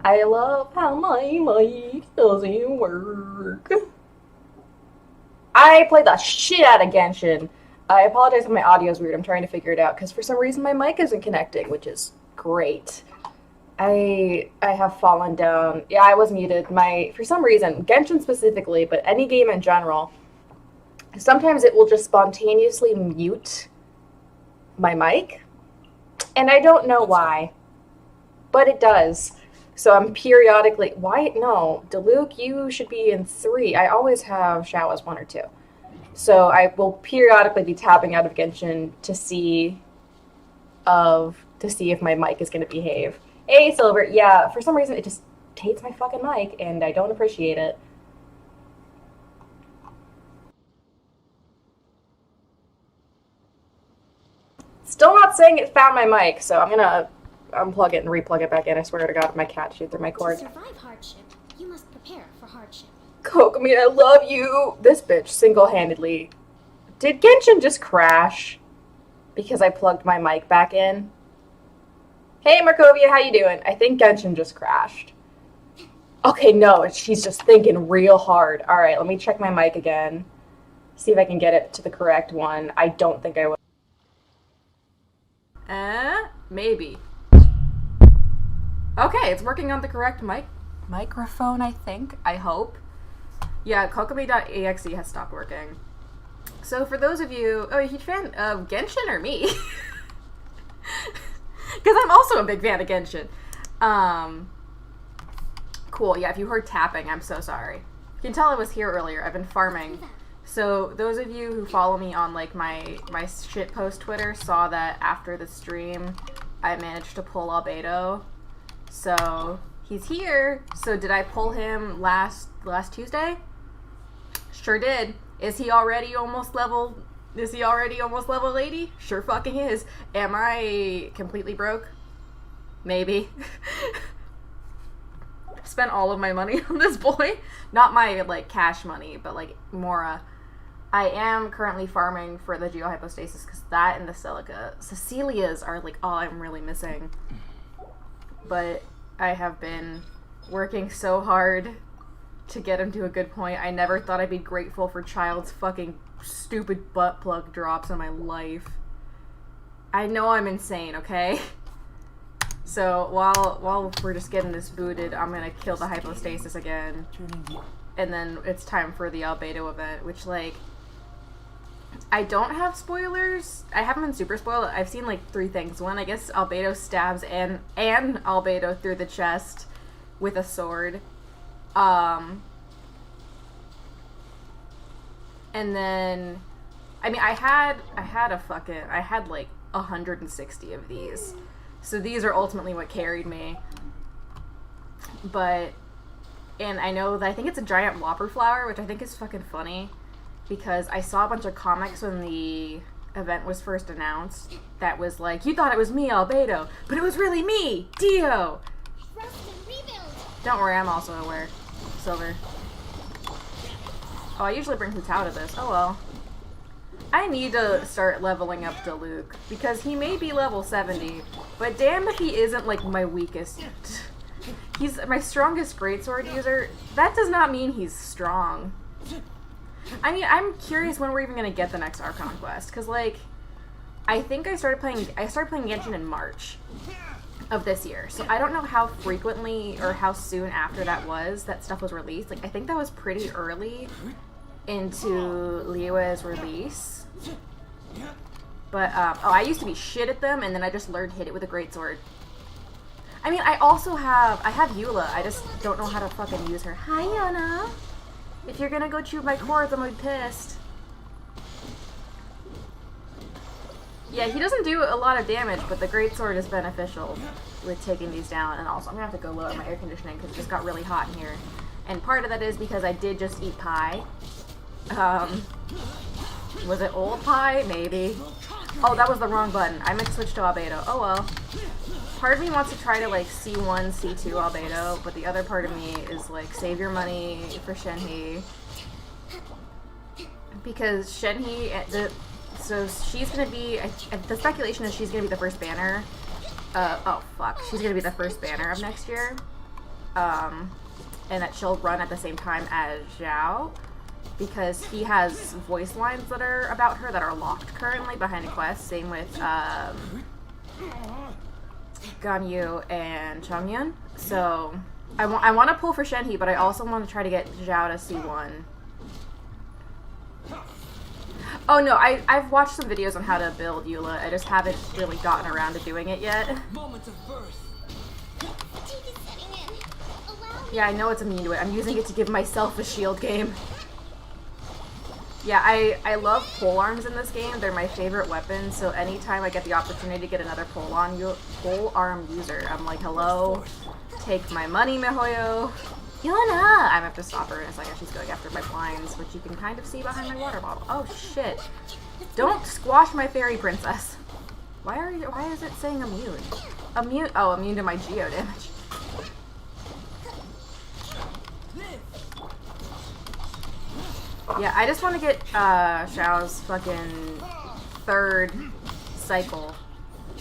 I love how my mic doesn't work. I played the shit out of Genshin. I apologize if my audio is weird. I'm trying to figure it out because for some reason my mic isn't connecting, which is great. I have fallen down. Yeah, I was muted. For some reason, Genshin specifically, but any game in general, sometimes it will just spontaneously mute my mic, and I don't know why, but it does. So I'm periodically, why? No, Diluc, you should be in 3. I always have Xiao as 1 or 2. So I will periodically be tapping out of Genshin to see if my mic is going to behave. Hey, Silver, yeah, for some reason it just hates my fucking mic, and I don't appreciate it. Still not saying it found my mic, so I'm gonna unplug it and replug it back in. I swear to God, if my cat shoots through my cord. To survive hardship, you must prepare for hardship. Kokomi, I love you! This bitch, single-handedly. Did Genshin just crash? Because I plugged my mic back in? Hey, Markovia, how you doing? I think Genshin just crashed. Okay, no, she's just thinking real hard. Alright, let me check my mic again. See if I can get it to the correct one. I don't think I will. Maybe. Okay, it's working on the correct microphone, I think. I hope. Yeah, Kokomi.exe has stopped working. So for those of you... Oh, are you a huge fan of Genshin or me? Because I'm also a big fan of Genshin. Cool, yeah, if you heard tapping, I'm so sorry. You can tell I was here earlier. I've been farming. So those of you who follow me on like my shitpost Twitter saw that after the stream, I managed to pull Albedo. So he's here. So did I pull him last Tuesday? Sure did. Is he already almost level 80? Sure fucking is. Am I completely broke? Maybe. Spent all of my money on this boy. Not my like cash money, but like more I am currently farming for the geohypostasis because that and the Cecilias are like all I'm really missing. But I have been working so hard to get him to a good point. I never thought I'd be grateful for Child's fucking stupid butt plug drops in my life. I know I'm insane, okay? So while we're just getting this booted, I'm gonna kill the hypostasis again. And then it's time for the Albedo event, which like I don't have spoilers. I haven't been super spoiled. I've seen like 3 things. One, I guess Albedo stabs an Albedo through the chest with a sword. And then I mean I had like 160 of these. So these are ultimately what carried me. And I know that I think it's a giant whopper flower, which I think is fucking funny. Because I saw a bunch of comics when the event was first announced that was like, you thought it was me, Albedo, but it was really me, Dio! Don't worry, I'm also aware. Silver. Oh, I usually bring Hutao to this. Oh well. I need to start leveling up Diluc, because he may be level 70, but damn if he isn't like my weakest. He's my strongest greatsword user. That does not mean he's strong. I mean, I'm curious when we're even gonna get the next Archon quest, because like, I think I started playing Genshin in March of this year, so I don't know how frequently or how soon after that stuff was released. Like, I think that was pretty early into Liyue's release. But I used to be shit at them, and then I just learned to hit it with a greatsword. I mean, I have Eula. I just don't know how to fucking use her. Hi, Yana. If you're gonna go chew my cords, I'm gonna be pissed. Yeah, he doesn't do a lot of damage, but the greatsword is beneficial with taking these down. And also, I'm gonna have to go lower my air conditioning because it just got really hot in here. And part of that is because I did just eat pie. Was it old pie? Maybe. Oh, that was the wrong button. I meant to switch to Albedo. Oh well. Part of me wants to try to like C1, C2 Albedo, but the other part of me is like, save your money for Shenhe. Because Shenhe, so she's gonna be, the speculation is she's gonna be the first banner. Oh fuck, she's gonna be the first banner of next year. and that she'll run at the same time as Zhao, because he has voice lines that are about her that are locked currently behind a quest. Same with Ganyu and Chongyun. So I want to pull for Shenhe, but I also want to try to get Zhao to C1. Oh no, I've watched some videos on how to build Eula. I just haven't really gotten around to doing it yet. Yeah, I know it's immune to it. I'm using it to give myself a shield game. Yeah, I love polearms in this game. They're my favorite weapon, so anytime I get the opportunity to get another polearm user, I'm like, hello, take my money, miHoYo. Yona! I have to stop her in a second. She's going after my blinds, which you can kind of see behind my water bottle. Oh shit. Don't squash my fairy princess. Why is it saying immune? Immune to my geo damage. Yeah, I just want to get Xiao's fucking third cycle,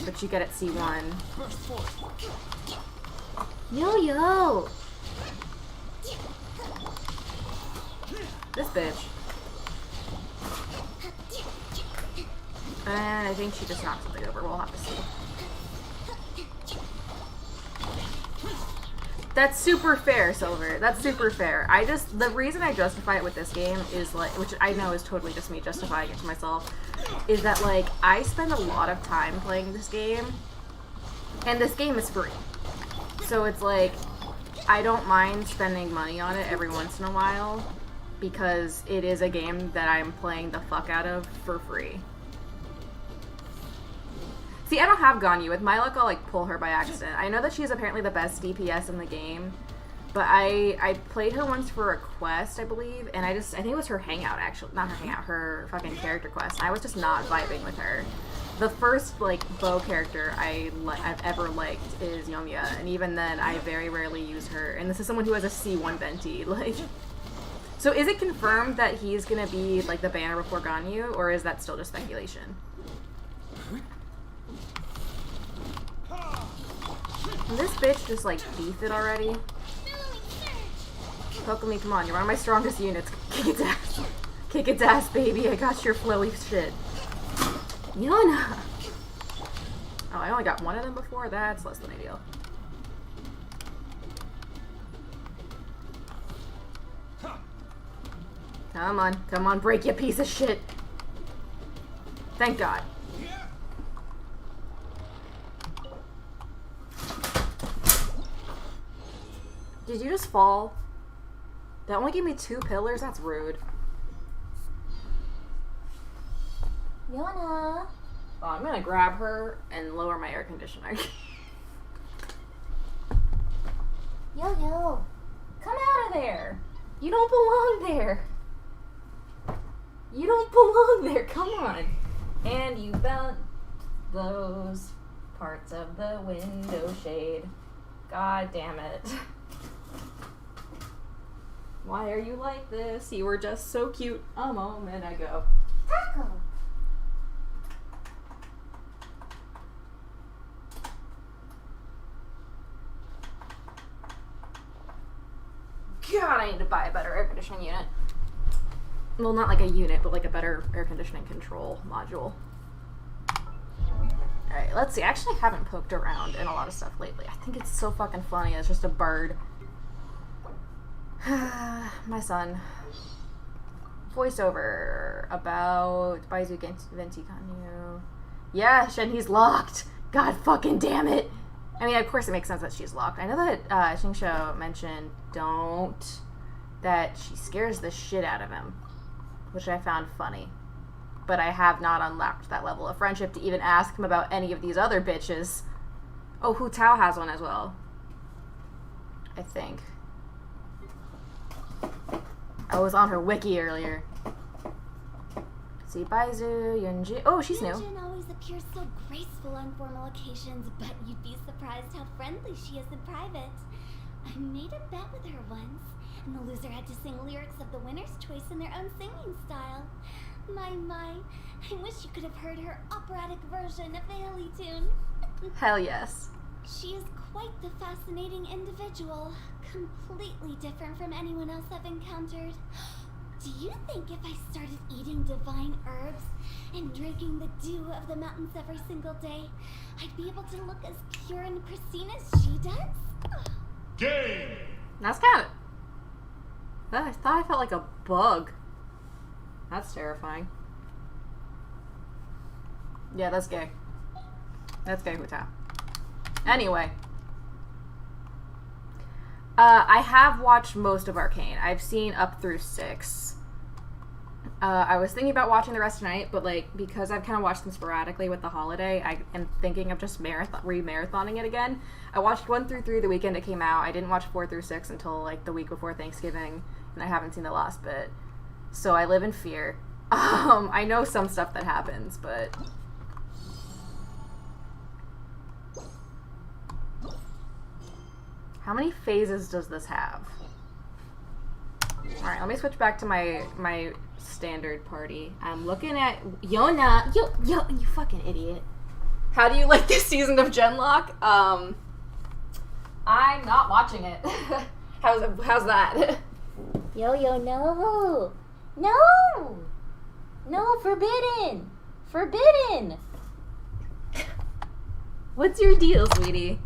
which you get at C1. Yo! This bitch. And I think she just knocked something over. We'll have to see. That's super fair, Silver. That's super fair. The reason I justify it with this game is like, which I know is totally just me justifying it to myself, is that like, I spend a lot of time playing this game, and this game is free. So it's like, I don't mind spending money on it every once in a while, because it is a game that I'm playing the fuck out of for free. See, I don't have Ganyu. With my luck, I'll like pull her by accident. I know that she's apparently the best DPS in the game, but I played her once for a quest, I believe, and I think it was her hangout, actually. Not her hangout, her fucking character quest. I was just not vibing with her. The first, like, bow character I've ever liked is Yonya, and even then, I very rarely use her. And this is someone who has a C1 venti, like... So is it confirmed that he's gonna be, like, the banner before Ganyu, or is that still just speculation? Can this bitch just, like, beef it already? Pokemon, come on, you're one of my strongest units. Kick its ass. Kick its ass, baby. I got your flowy shit. Yona! Oh, I only got one of them before? That's less than ideal. Come on, break, you piece of shit. Thank God. Did you just fall? That only gave me 2 pillars? That's rude. Yona! Oh, I'm gonna grab her and lower my air conditioner. Yo! Come out of there! You don't belong there! You don't belong there! Come on! And you bent those parts of the window shade. God damn it. Why are you like this? You were just so cute a moment ago. Taco! God, I need to buy a better air conditioning unit. Well, not like a unit, but like a better air conditioning control module. Alright, let's see. I actually haven't poked around in a lot of stuff lately. I think it's so fucking funny. It's just a bird. My son. Voiceover about Baizu Venti Ganyu. Yeah, Shenhe's locked. God fucking damn it. I mean, of course it makes sense that she's locked. I know that Xingqiu mentioned that she scares the shit out of him, which I found funny. But I have not unlocked that level of friendship to even ask him about any of these other bitches. Oh, Hu Tao has one as well. I think. I was on her wiki earlier. See, Baizu, Yunji. Oh, she's new. Yunjin always appears so graceful on formal occasions, but you'd be surprised how friendly she is in private. I made a bet with her once, and the loser had to sing lyrics of the winner's choice in their own singing style. My, I wish you could have heard her operatic version of the Hilly tune. Hell yes. She is quite the fascinating individual, completely different from anyone else I've encountered. Do you think if I started eating divine herbs and drinking the dew of the mountains every single day, I'd be able to look as pure and pristine as she does? Game! That's kind of... I thought I felt like a bug. That's terrifying. Yeah, that's gay. That's gay, Huta. Anyway. I have watched most of Arcane. I've seen up through 6. I was thinking about watching the rest tonight, but like because I've kind of watched them sporadically with the holiday, I am thinking of just re-marathoning it again. I watched 1 through 3 the weekend it came out. I didn't watch 4 through 6 until like the week before Thanksgiving, and I haven't seen the last bit. So I live in fear. I know some stuff that happens, but... How many phases does this have? Alright, let me switch back to my standard party. I'm looking at Yona. Yo, you fucking idiot. How do you like this season of Genlock? I'm not watching it. How's that? Yo, no. No! No, forbidden! Forbidden! What's your deal, sweetie?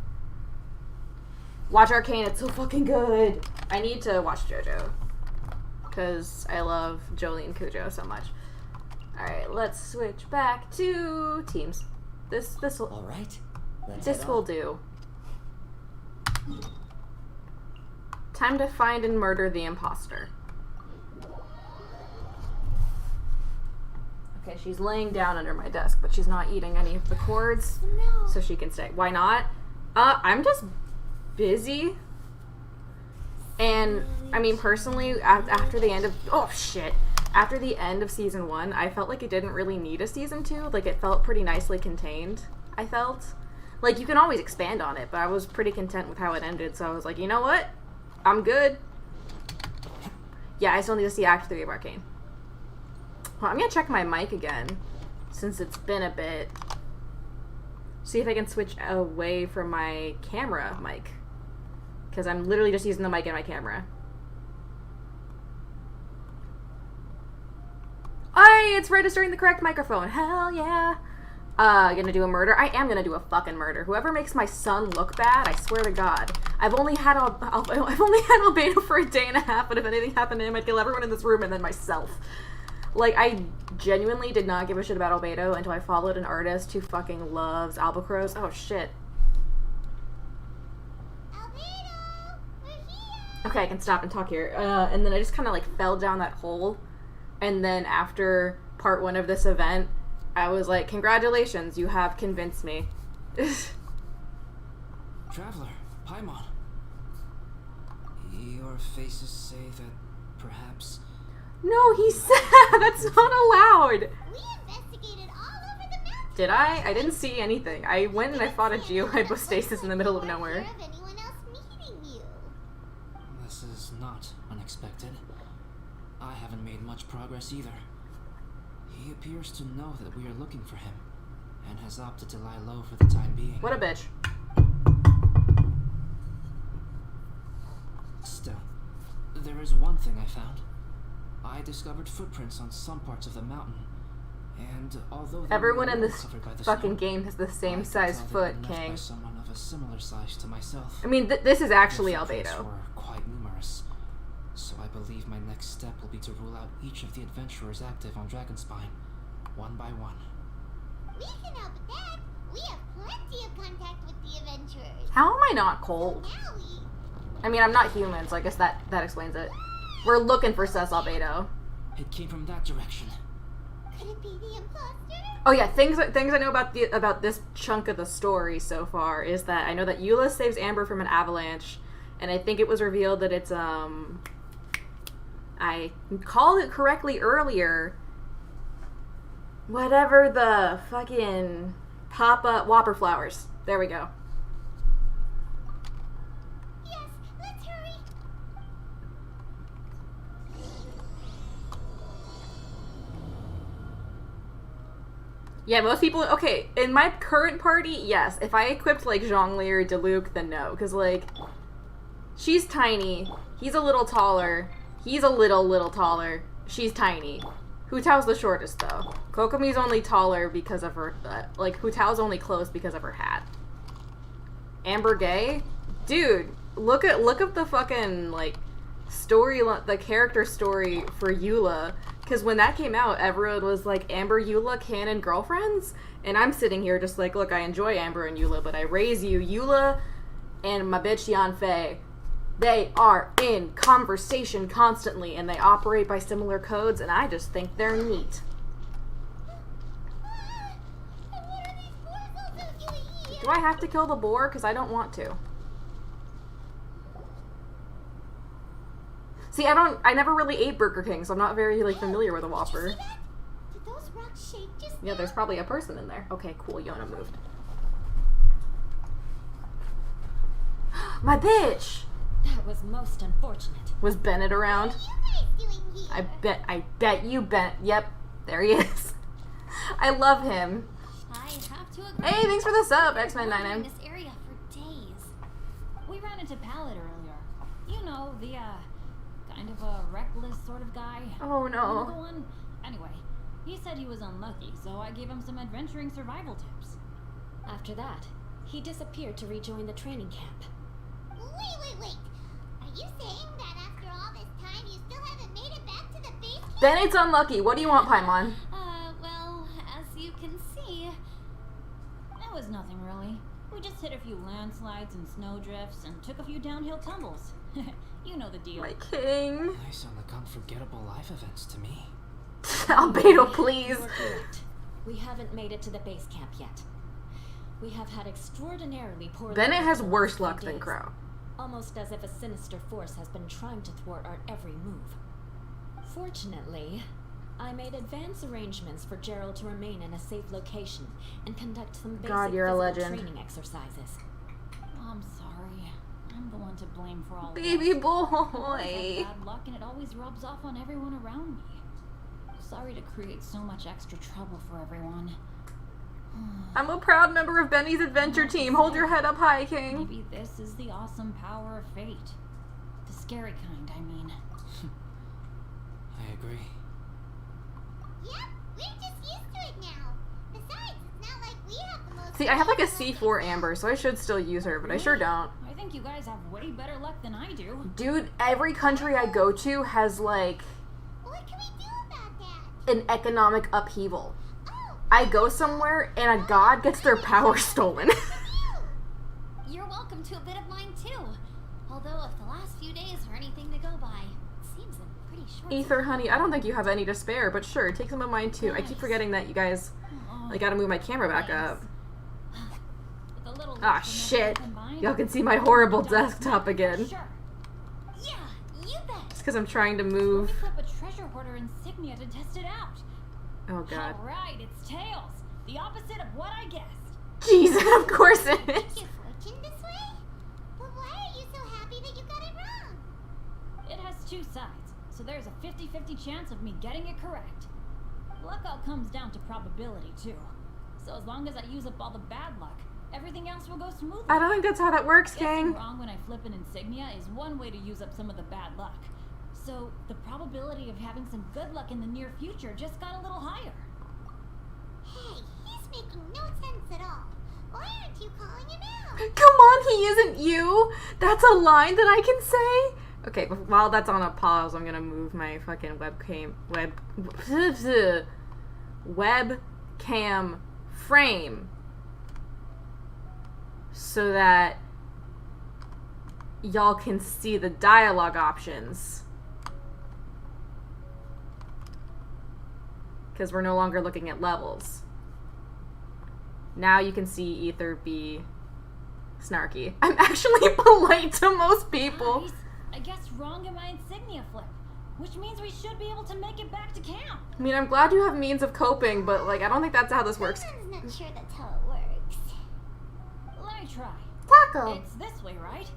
Watch Arcane, it's so fucking good. I need to watch JoJo. Because I love Jolie and Cujo so much. Alright, let's switch back to teams. This will... Alright. This will do. Time to find and murder the imposter. Okay, she's laying down under my desk, but she's not eating any of the cords, so she can stay. Why not? I'm just busy. And, I mean, personally, after the end of... Oh, shit. After the end of Season 1, I felt like it didn't really need a Season 2. Like, it felt pretty nicely contained, I felt. Like, you can always expand on it, but I was pretty content with how it ended, so I was like, you know what? I'm good. Yeah, I still need to see Act 3 of Arcane. Well, I'm gonna check my mic again, since it's been a bit. See if I can switch away from my camera mic. Because I'm literally just using the mic and my camera. Hey, it's registering the correct microphone. Hell yeah. Gonna do a murder? I am gonna do a fucking murder. Whoever makes my son look bad, I swear to God. I've only had Albedo for a day and a half, but if anything happened to him, I'd kill everyone in this room and then myself. Like, I genuinely did not give a shit about Albedo until I followed an artist who fucking loves albacros. Oh, shit. Albedo, we're here. Okay, I can stop and talk here. And then I just kind of, like, fell down that hole. And then after part 1 of this event, I was like, congratulations, you have convinced me. Traveler, Paimon. Your faces say that perhaps... No, he said that's not allowed. We investigated all over the mountain. Did I? I didn't see anything. I went and I fought a geohypostasis in the middle of nowhere. Of anyone else meeting you. This is not unexpected. I haven't made much progress either. He appears to know that we are looking for him, and has opted to lie low for the time being. What a bitch. Still, there is one thing I found. I discovered footprints on some parts of the mountain, and although everyone in this covered by the fucking snow, game has the same I size could tell foot, they'd been left by King. someone of a similar size to myself. I mean, this is actually The footprints Albedo. were quite numerous, so I believe my next step will be to rule out each of the adventurers active on Dragonspine, one by one. We can help with that. We have plenty of contact with the adventurers. How am I not cold? Now we... I mean, I'm not human, so I guess that explains it. We're looking for Sus Albedo. It came from that direction. Could it be the imposter? Oh yeah, things I know about this chunk of the story so far is that I know that Eula saves Amber from an avalanche, and I think it was revealed that it's I called it correctly earlier. Whatever the fucking pop-up whopper flowers. There we go. Yes, let's hurry. Yeah, most people... Okay, in my current party, yes. If I equipped, like, Zhongli or Diluc, then no. Because, like, she's tiny. He's a little taller. He's a little taller. She's tiny. Hu Tao's the shortest, though. Kokomi's only taller because of her... like, Hu Tao's only close because of her hat. Amber Gay? Dude, look up the fucking, like, story... the character story for Eula. Because when that came out, everyone was like, Amber, Eula, canon girlfriends? And I'm sitting here just like, look, I enjoy Amber and Eula, but I raise you. Eula and my bitch Yanfei, they are in conversation constantly, and they operate by similar codes, and I just think they're neat. Do I have to kill the boar? Because I don't want to. See, I never really ate Burger King, so I'm not very, like, familiar with a Whopper. Did those rocks shake just Yeah, there's probably a person in there. Okay, cool, Yona moved. My bitch! That was most unfortunate. Was Bennett around? What are you guys doing here? I bet you Bennett. Yep, there he is. I love him. I have to agree. Hey, thanks for the sub, In X-Men99. this area for days. We ran into Pallet earlier. You know, the, kind of a reckless sort of guy. Oh, Remember the no. one? Anyway, he said he was unlucky, so I gave him some adventuring survival tips. After that, he disappeared to rejoin the training camp. Wait. Are you saying that after all this time you still haven't made it back to the base camp? Bennett's unlucky. What do you want, Paimon? Well, as you can see, That was nothing really. We just hit a few landslides and snowdrifts and took a few downhill tumbles. You know the deal. My king. They sound like unforgettable life events to me. Albedo, please. You are correct. We haven't made it to the base camp yet. We have had extraordinarily poor Bennett luck has the last worse few luck than days, Crow. almost as if a sinister force has been trying to thwart our every move. Fortunately, I made advance arrangements for Gerald to remain in a safe location and conduct some basic God, you're a physical legend. training exercises. I'm sorry. I'm the one to blame for all Baby this. I always boy. have bad luck and it always rubs off on everyone around me. Sorry to create so much extra trouble for everyone. I'm a proud member of Benny's adventure team. Hold your head up high, king. Maybe this is the awesome power of fate. The scary kind, I mean. I agree. yep, we're just used to it now. Besides, it's not like we have the most... See, I have like a C4 Amber, so I should still use her, but I sure don't. I think you guys have way better luck than I do. Dude, every country I go to has like What can we do about that? an economic upheaval. Oh, I go somewhere and a god gets their power stolen. you're welcome to a bit of mine too. Although if the last few days are anything to go by, it seems a pretty short... Ether, honey, I don't think you have any to spare, but sure, take some of mine too. I keep forgetting that you guys, I gotta move my camera back up. With a little Ah, luck from shit. everything combined, Y'all can see my horrible we done desktop for again. Sure. Yeah, you bet. Just because I'm trying to Let move. me flip a treasure hoarder insignia to test it out. Oh god. Alright, it's tails. The opposite of what I guessed. Jesus, of course it is. Your fortune this way? But why are you so happy that you got it wrong? It has two sides, so there's a 50-50 chance of me getting it correct. Luck all comes down to probability, too. So as long as I use up all the bad luck, everything else will go smoothly. I don't think that's how that works, Guessing King. wrong when I flip an insignia is one way to use up some of the bad luck. So the probability of having some good luck in the near future just got a little higher. Hey, he's making no sense at all. Why aren't you calling him out? Come on, he isn't you. That's a line that I can say. Okay, while that's on a pause, I'm gonna move my fucking webcam frame so that y'all can see the dialogue options. Because we're no longer looking at levels. Now you can see Ether be snarky. I'm actually polite to most people. Guys, I guess wrong in my insignia flip, which means we should be able to make it back to camp. I mean, I'm glad you have means of coping, but like, I don't think that's how this works. Someone's not sure that's how it works. Let me try. Taco! It's this way, right?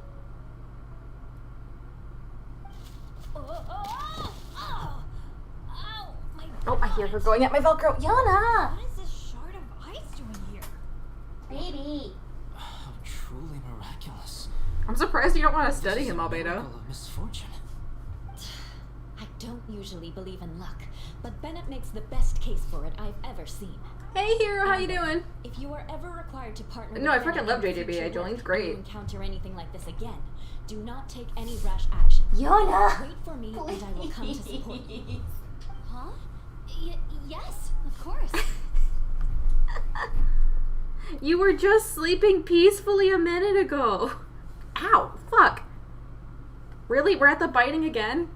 Oh, my Oh, I hear her going at my Velcro. Yana! What is this shard of I'm surprised you don't want to study This is him, a Albedo. miracle of misfortune. I don't usually believe in luck, but Bennett makes the best case for it I've ever seen. Hey, hero, how you doing? If you are ever required to partner No, I with freaking Bennett love in JJBA. future Jolene's work, great. If you encounter anything like this again, do not take any rash action. Yona! Wait for me, and I will come to support you. Huh? Yes, of course. You were just sleeping peacefully a minute ago. Ow, fuck. Really? We're at the biting again?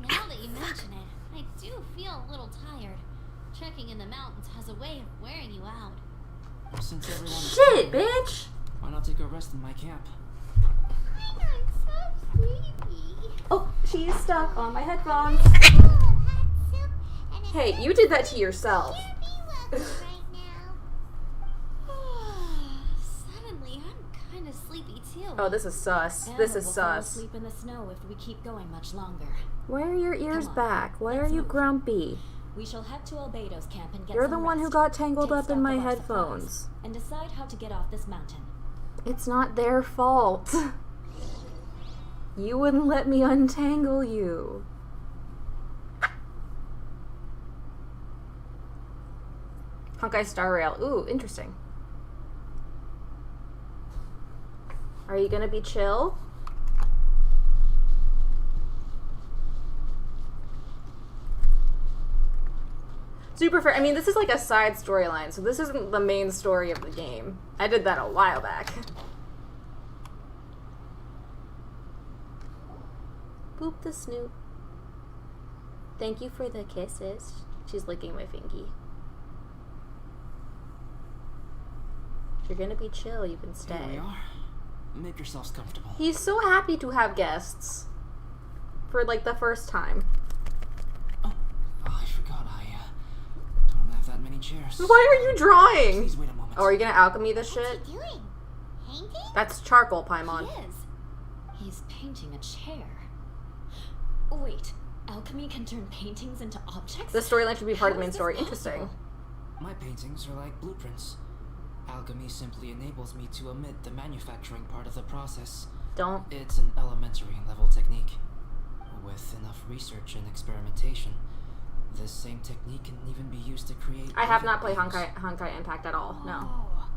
Now that you mention it, I do feel a little tired. Trekking in the mountains has a way of wearing you out. Since everyone is Shit, tired, bitch! why not take a rest in my camp? I'm so sleepy. Oh, she's stuck on my headphones. Hey, you did that to yourself. Suddenly, I'm kind of sleepy too. Oh, this is sus. Anna This is will fall sus. asleep in the snow if we keep going much longer. Why are your ears Come on, back? Why are let's you move. grumpy? We shall head to Albedo's camp and get You're some the one who rest. got tangled Take up in stock my of our headphones. supplies, and decide how to get off this mountain. It's not their fault. You wouldn't let me untangle you. Honkai Star Rail. Ooh, interesting. Are you gonna be chill? Super fair. I mean, this is like a side storyline, so this isn't the main story of the game. I did that a while back. Boop the snoot. Thank you for the kisses. She's licking my fingy. If you're gonna be chill, you can Here we stay. are. Make yourselves comfortable. He's so happy to have guests. For like the first time. Oh, I forgot. I don't have that many chairs. Why are you drawing? Please wait a moment. Oh, are you gonna alchemy this What's shit? he doing? Painting? That's charcoal, Paimon. He is. He's painting a chair. Wait, alchemy can turn paintings into objects? The storyline should be part of the How main is this story. possible? Interesting. My paintings are like blueprints. Alchemy simply enables me to omit the manufacturing part of the process. Don't. It's an elementary level technique. With enough research and experimentation, this same technique can even be used to create... I have not living played beings. Honkai Impact at all. No. Oh.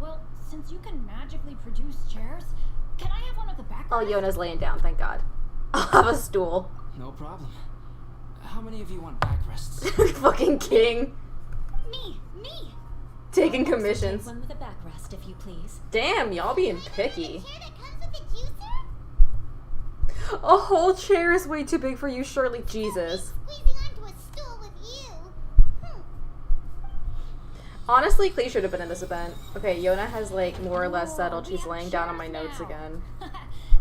Well, since you can magically produce chairs, can I have one of the back Oh, ones? Yona's laying down, thank God. I'll have a stool. No problem. How many of you want backrests? Fucking king. Me. Taking I'll also commissions. take one with a backrest, if you please. Damn, y'all being picky. Chair that comes with a juicer? A whole chair is way too big for you, Shirley. Jesus. Squeezing onto a stool with you. Honestly, Klee should have been in this event. Okay, Yona has like more or less settled. We She's have laying down on my chairs notes now. again. This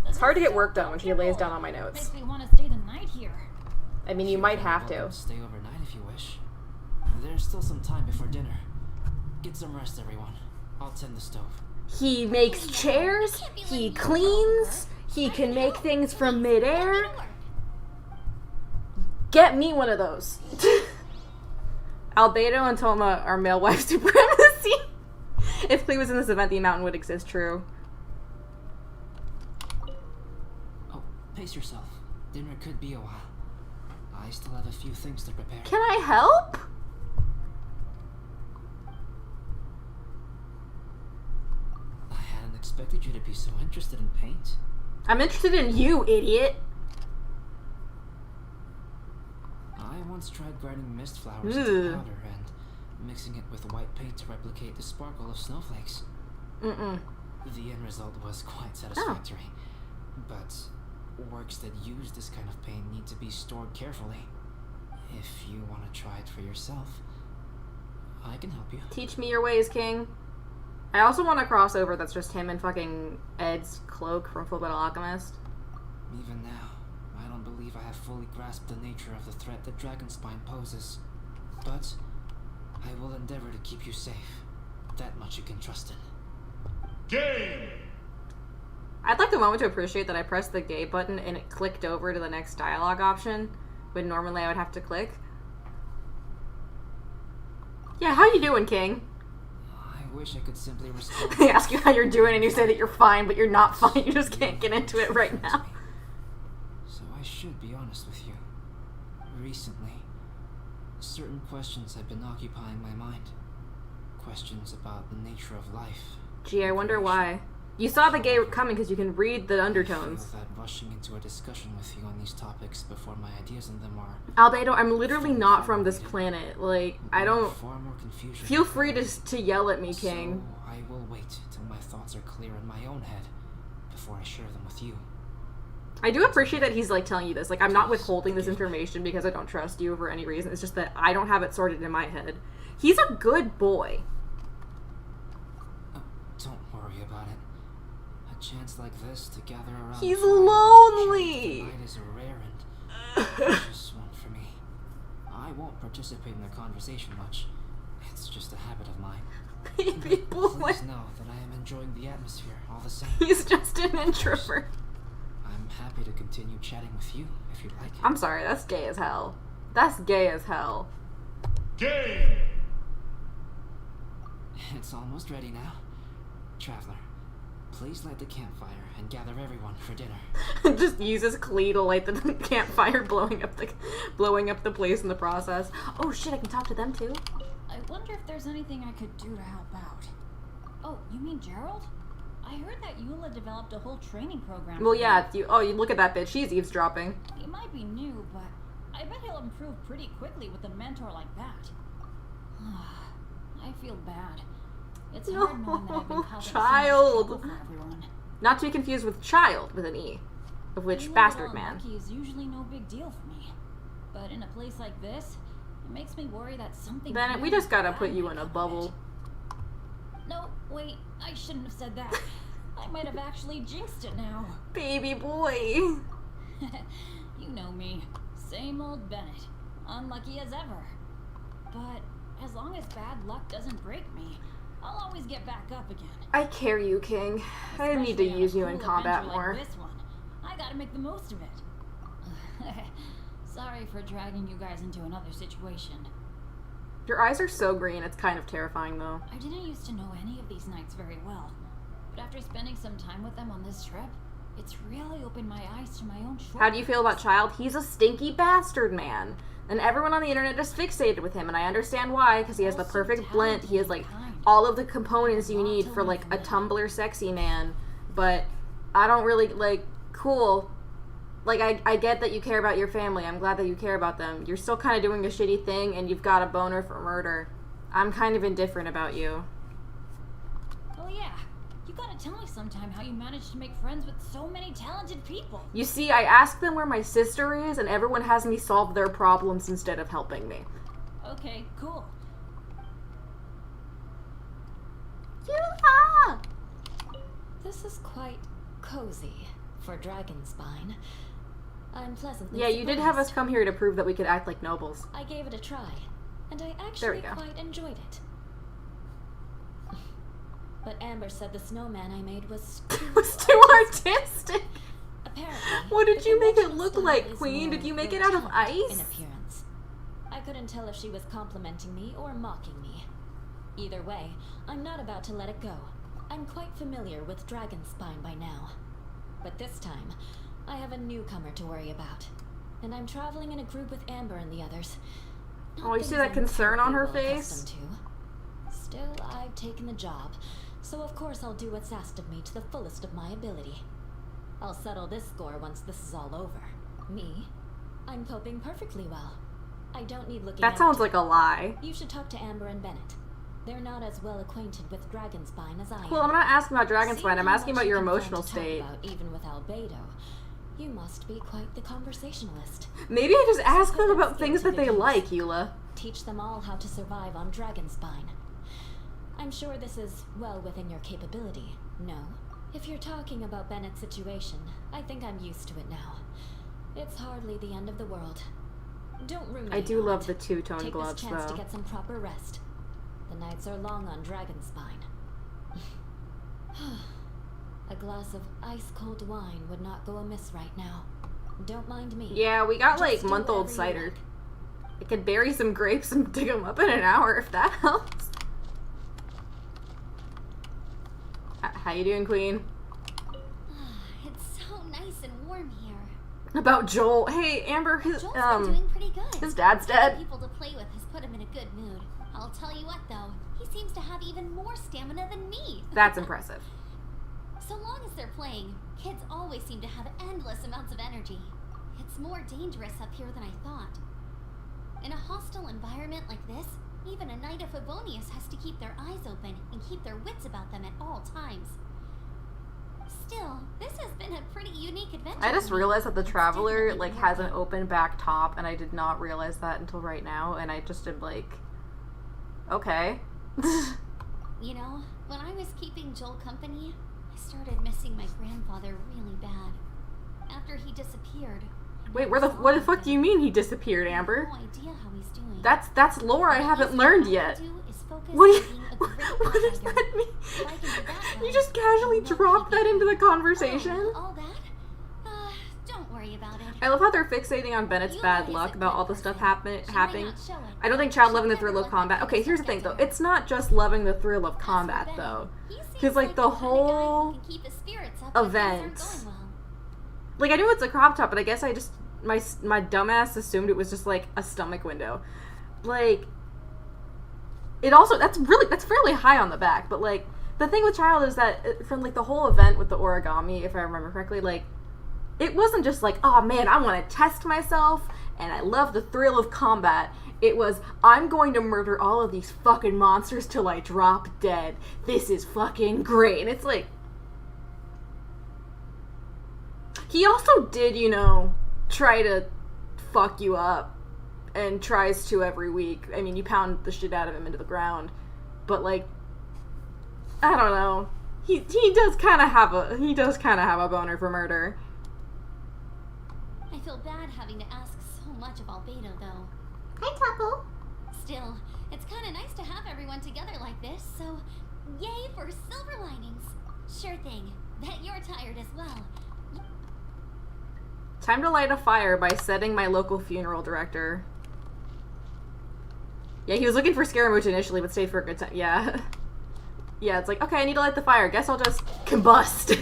It's hard to is get so work done when she lays down comfortable. on my notes. Makes me want to stay the night here. I mean, you might have Welcome to. Stay overnight if you wish. There's still some time before dinner. Get some rest, everyone. I'll tend the stove. He makes chairs. He cleans. He can make things from midair. Get me one of those. Albedo and Toma are male wife supremacy. If Klee was in this event, the mountain would exist. True. Oh, pace yourself. Dinner could be a while. I still have a few things to prepare. Can I help? I hadn't expected you to be so interested in paint. I'm interested in you, idiot. I once tried grinding mist flowers Ugh. into powder and mixing it with white paint to replicate the sparkle of snowflakes. Mm-mm. The end result was quite satisfactory. But works that use this kind of paint need to be stored carefully. If you want to try it for yourself, I can help you. Teach me your ways, King. I also want a crossover that's just him and fucking Ed's cloak from Fullmetal Alchemist. Even now, I don't believe I have fully grasped the nature of the threat that Dragonspine poses. But I will endeavor to keep you safe. That much you can trust in. Game! I'd like a moment to appreciate that I pressed the gay button and it clicked over to the next dialogue option, when normally I would have to click. Yeah, how you doing, King? I wish I could simply respond. They ask you how you're doing and you say that you're fine, but you're not fine. You just can't get into it right now. So I should be honest with you. Recently, certain questions have been occupying my mind. Questions about the nature of life. Gee, I wonder why. You saw the gay coming because you can read the undertones. I feel that rushing into a discussion with you on these topics before my ideas on them are... Albedo, I'm literally not from this planet. Like, I don't... Far more confusion. Feel free to yell at me, King. So I will wait till my thoughts are clear in my own head before I share them with you. I do appreciate that he's, like, telling you this. Like, I'm not withholding this information because I don't trust you for any reason. It's just that I don't have it sorted in my head. He's a good boy. Oh, don't worry about it. A chance like this to gather around... He's fire lonely! tonight is a rare and precious one for me. I won't participate in the conversation much. It's just a habit of mine. Baby boy. Please know that I am enjoying the atmosphere all the same. He's just an introvert. I'm happy to continue chatting with you, if you'd like. I'm sorry, that's gay as hell. That's gay as hell. Game! It's almost ready now. Traveler, please light the campfire and gather everyone for dinner. Just uses Klee to light the campfire, blowing up the place in the process. Oh shit, I can talk to them too? I wonder if there's anything I could do to help out. Oh, you mean Gerald? I heard that Eula developed a whole training program. Well, yeah, you look at that bitch. She's eavesdropping. He might be new, but I bet he'll improve pretty quickly with a mentor like that. I feel bad. It's hard knowing that I've been causing so much Child. trouble for everyone. Not to be confused with child with an E, of which Being a bastard little man. unlucky is usually no big deal for me, but in a place like this, it makes me worry that something. Bennett, we really just gotta bad put you might in a come of bubble. it. No, wait, I shouldn't have said that. I might have actually jinxed it now. Baby boy. You know me. Same old Bennett. Unlucky as ever. But as long as bad luck doesn't break me, I'll always get back up again. I carry you, King. I need to Especially on a use you in cool combat adventure more. Like this one. I gotta make the most of it. Sorry for dragging you guys into another situation. Your eyes are so green, it's kind of terrifying though. I didn't used to know any of these knights very well, but after spending some time with them on this trip, it's really opened my eyes to my own shortcomings. How do you feel about Child? He's a stinky bastard man. And everyone on the internet just fixated with him, and I understand why, because he has the Also perfect blend. He has, like, talented and all of the components you Lot need to for, learn like, from a him. Tumblr sexy man. But I don't really, like, cool. Like, I get that you care about your family. I'm glad that you care about them. You're still kind of doing a shitty thing, and you've got a boner for murder. I'm kind of indifferent about you. Oh yeah, you gotta tell me sometime how you managed to make friends with so many talented people. You see, I ask them where my sister is, and everyone has me solve their problems instead of helping me. Okay, cool. This is quite cozy for Dragonspine. I'm pleasantly Yeah, you did have us surprised. come here to prove that we could act like nobles. I gave it a try, and I There we actually go. quite enjoyed it. But Amber said the snowman I made was too It was too artistic. Apparently, What did the you make it conventional look style like, is Queen? more Did you make it out of rotund ice? in appearance. I couldn't tell if she was complimenting me or mocking me. Either way, I'm not about to let it go. I'm quite familiar with Dragonspine by now. But this time, I have a newcomer to worry about. And I'm traveling in a group with Amber and the others. Not Oh, you see things that I'm concern on her terribly well face? accustomed to. Still, I've taken the job, so of course I'll do what's asked of me to the fullest of my ability. I'll settle this score once this is all over. Me? I'm coping perfectly well. I don't need looking That sounds after. like a lie. You should talk to Amber and Bennett. They're not as well acquainted with Dragonspine as I am. Well, I'm not asking about Seeing Dragonspine. I'm how asking much about you your can find emotional to talk state. about, even with Albedo, you must be quite the conversationalist. Maybe I just ask them Let's about get things to that the they goose. like, Eula. Teach them all how to survive on Dragonspine. I'm sure this is well within your capability, no? If you're talking about Bennett's situation, I think I'm used to it now. It's hardly the end of the world. Don't ruminate I do on love it. the two-tone Take gloves, this chance though. to get some proper rest. The nights are long on Dragonspine. A glass of ice-cold wine would not go amiss right now. Don't mind me. Yeah, we got, Just like, do month-old whatever you cider. like. I could bury some grapes and dig them up in an hour if that helps. How you doing, Queen? It's so nice and warm here. About Joel. Hey, Amber, his Joel's been doing pretty good. his dad's Having dead. people to play with has put him in a good mood. I'll tell you what, though, he seems to have even more stamina than me. That's impressive. So long as they're playing, kids always seem to have endless amounts of energy. It's more dangerous up here than I thought. In a hostile environment like this, even a Knight of Favonius has to keep their eyes open and keep their wits about them at all times. Still, this has been a pretty unique adventure. I just for me. realized that the It's Traveler definitely like worth has an it. open back top, and I did not realize that until right now, and I just am like, okay. You know, when I was keeping Joel company, I started missing my grandfather really bad. After he disappeared. I Wait, never what the saw fuck him do you again. mean he disappeared, I have Amber? no idea how he's doing. That's lore I haven't All learned I yet. can do is focus What, on being a great what does fighter. that mean? If I can do that You well, just casually I know dropped he that can. into the conversation? Oh, all that? Don't worry about it. I love how they're fixating on Bennett's Yula bad is luck a about good all the stuff person. She might happening. not show it, I don't think but Child she'll loving the never thrill of let that combat. kind Okay, of here's the stuff thing get though. to her. It's not just loving the thrill of As for combat Ben, though. he seems 'Cause, like, the the kind of guy who whole can keep his spirits up when things aren't event. going well. Like, I knew it's a crop top, but I guess I just my dumbass assumed it was just like a stomach window. Like, it also that's fairly high on the back, but like the thing with Child is that from like the whole event with the origami, if I remember correctly, like it wasn't just like, oh man, I want to test myself and I love the thrill of combat. It was, I'm going to murder all of these fucking monsters till I drop dead. This is fucking great. And it's like, he also did, you know, try to fuck you up and tries to every week. I mean, you pound the shit out of him into the ground, but like, I don't know. He does kind of have a boner for murder. I feel bad having to ask so much of Albedo, though. Hi, Taco. Still, it's kind of nice to have everyone together like this, so yay for silver linings. Sure thing. Bet you're tired as well. Time to light a fire by setting my local funeral director. Yeah, he was looking for Scaramouche initially, but stayed for a good time. Yeah. Yeah, it's like, okay, I need to light the fire. Guess I'll just combust.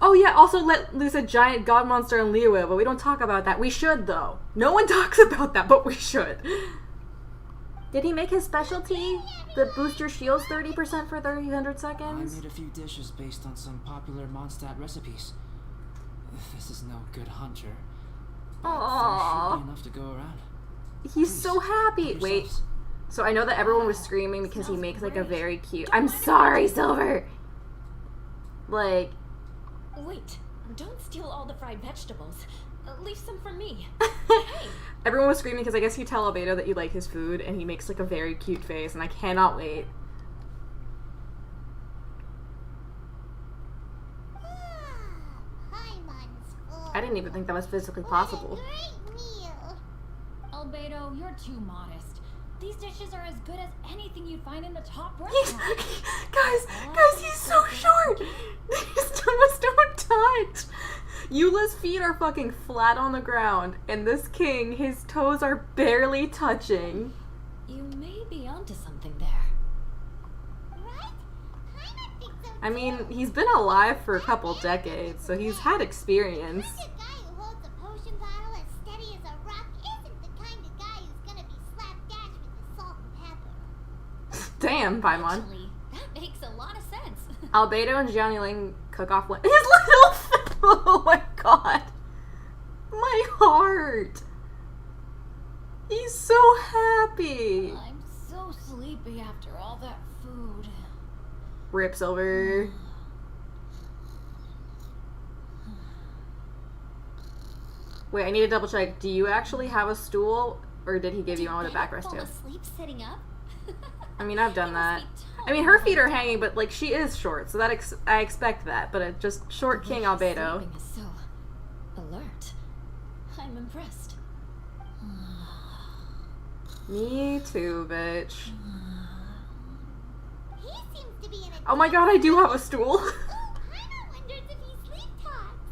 Oh yeah, also let loose a giant god monster in Liyue, but we don't talk about that. We should, though. No one talks about that, but we should. Did he make his specialty? The boost your shields 30% for 300 I seconds? made a few dishes based on some popular Mondstadt recipes. This is no good hunter, but there Aww. should be enough to go around. He's so happy. Help Wait. yourselves. So I know that everyone was screaming because he makes like a very cute. I'm sorry, Silver. Like, Wait, don't steal all the fried vegetables. Leave some for me. Hey, everyone was screaming because I guess you tell Albedo that you like his food, and he makes like a very cute face, and I cannot wait. I didn't even think that was physically possible. Great meal. Albedo, you're too modest. These dishes are as good as anything you'd find in the top He's, restaurant. guys, he's so short. His stomachs don't touch. Eula's feet are fucking flat on the ground, and this king, his toes are barely touching. you may be onto something there. Right? Kinda think so I mean, too. he's been alive for a couple decades, so he's had experience. Such a guy who holds a potion bottle as steady as a rock isn't the kind of guy who's gonna be slapdash with the salt and pepper. Damn, Paimon. Actually, that makes a lot of sense. Albedo and Jiang Ling cook off his little oh my god. My heart. He's so happy. I'm so sleepy after all that food. Rip Silver. Wait, I need to double check. Do you actually have a stool, or did he give you one with a backrest Fall too? asleep sitting up? I mean, I've done He that. must be I mean, her feet are totally hanging, but like she is short, so that I expect that. But it's just short King The way she's Albedo. sleeping is so alert. I'm impressed. Me too, bitch. He seems to be in a Oh my god, I do have a stool. Ooh, Paimon wonders if he sleep talks.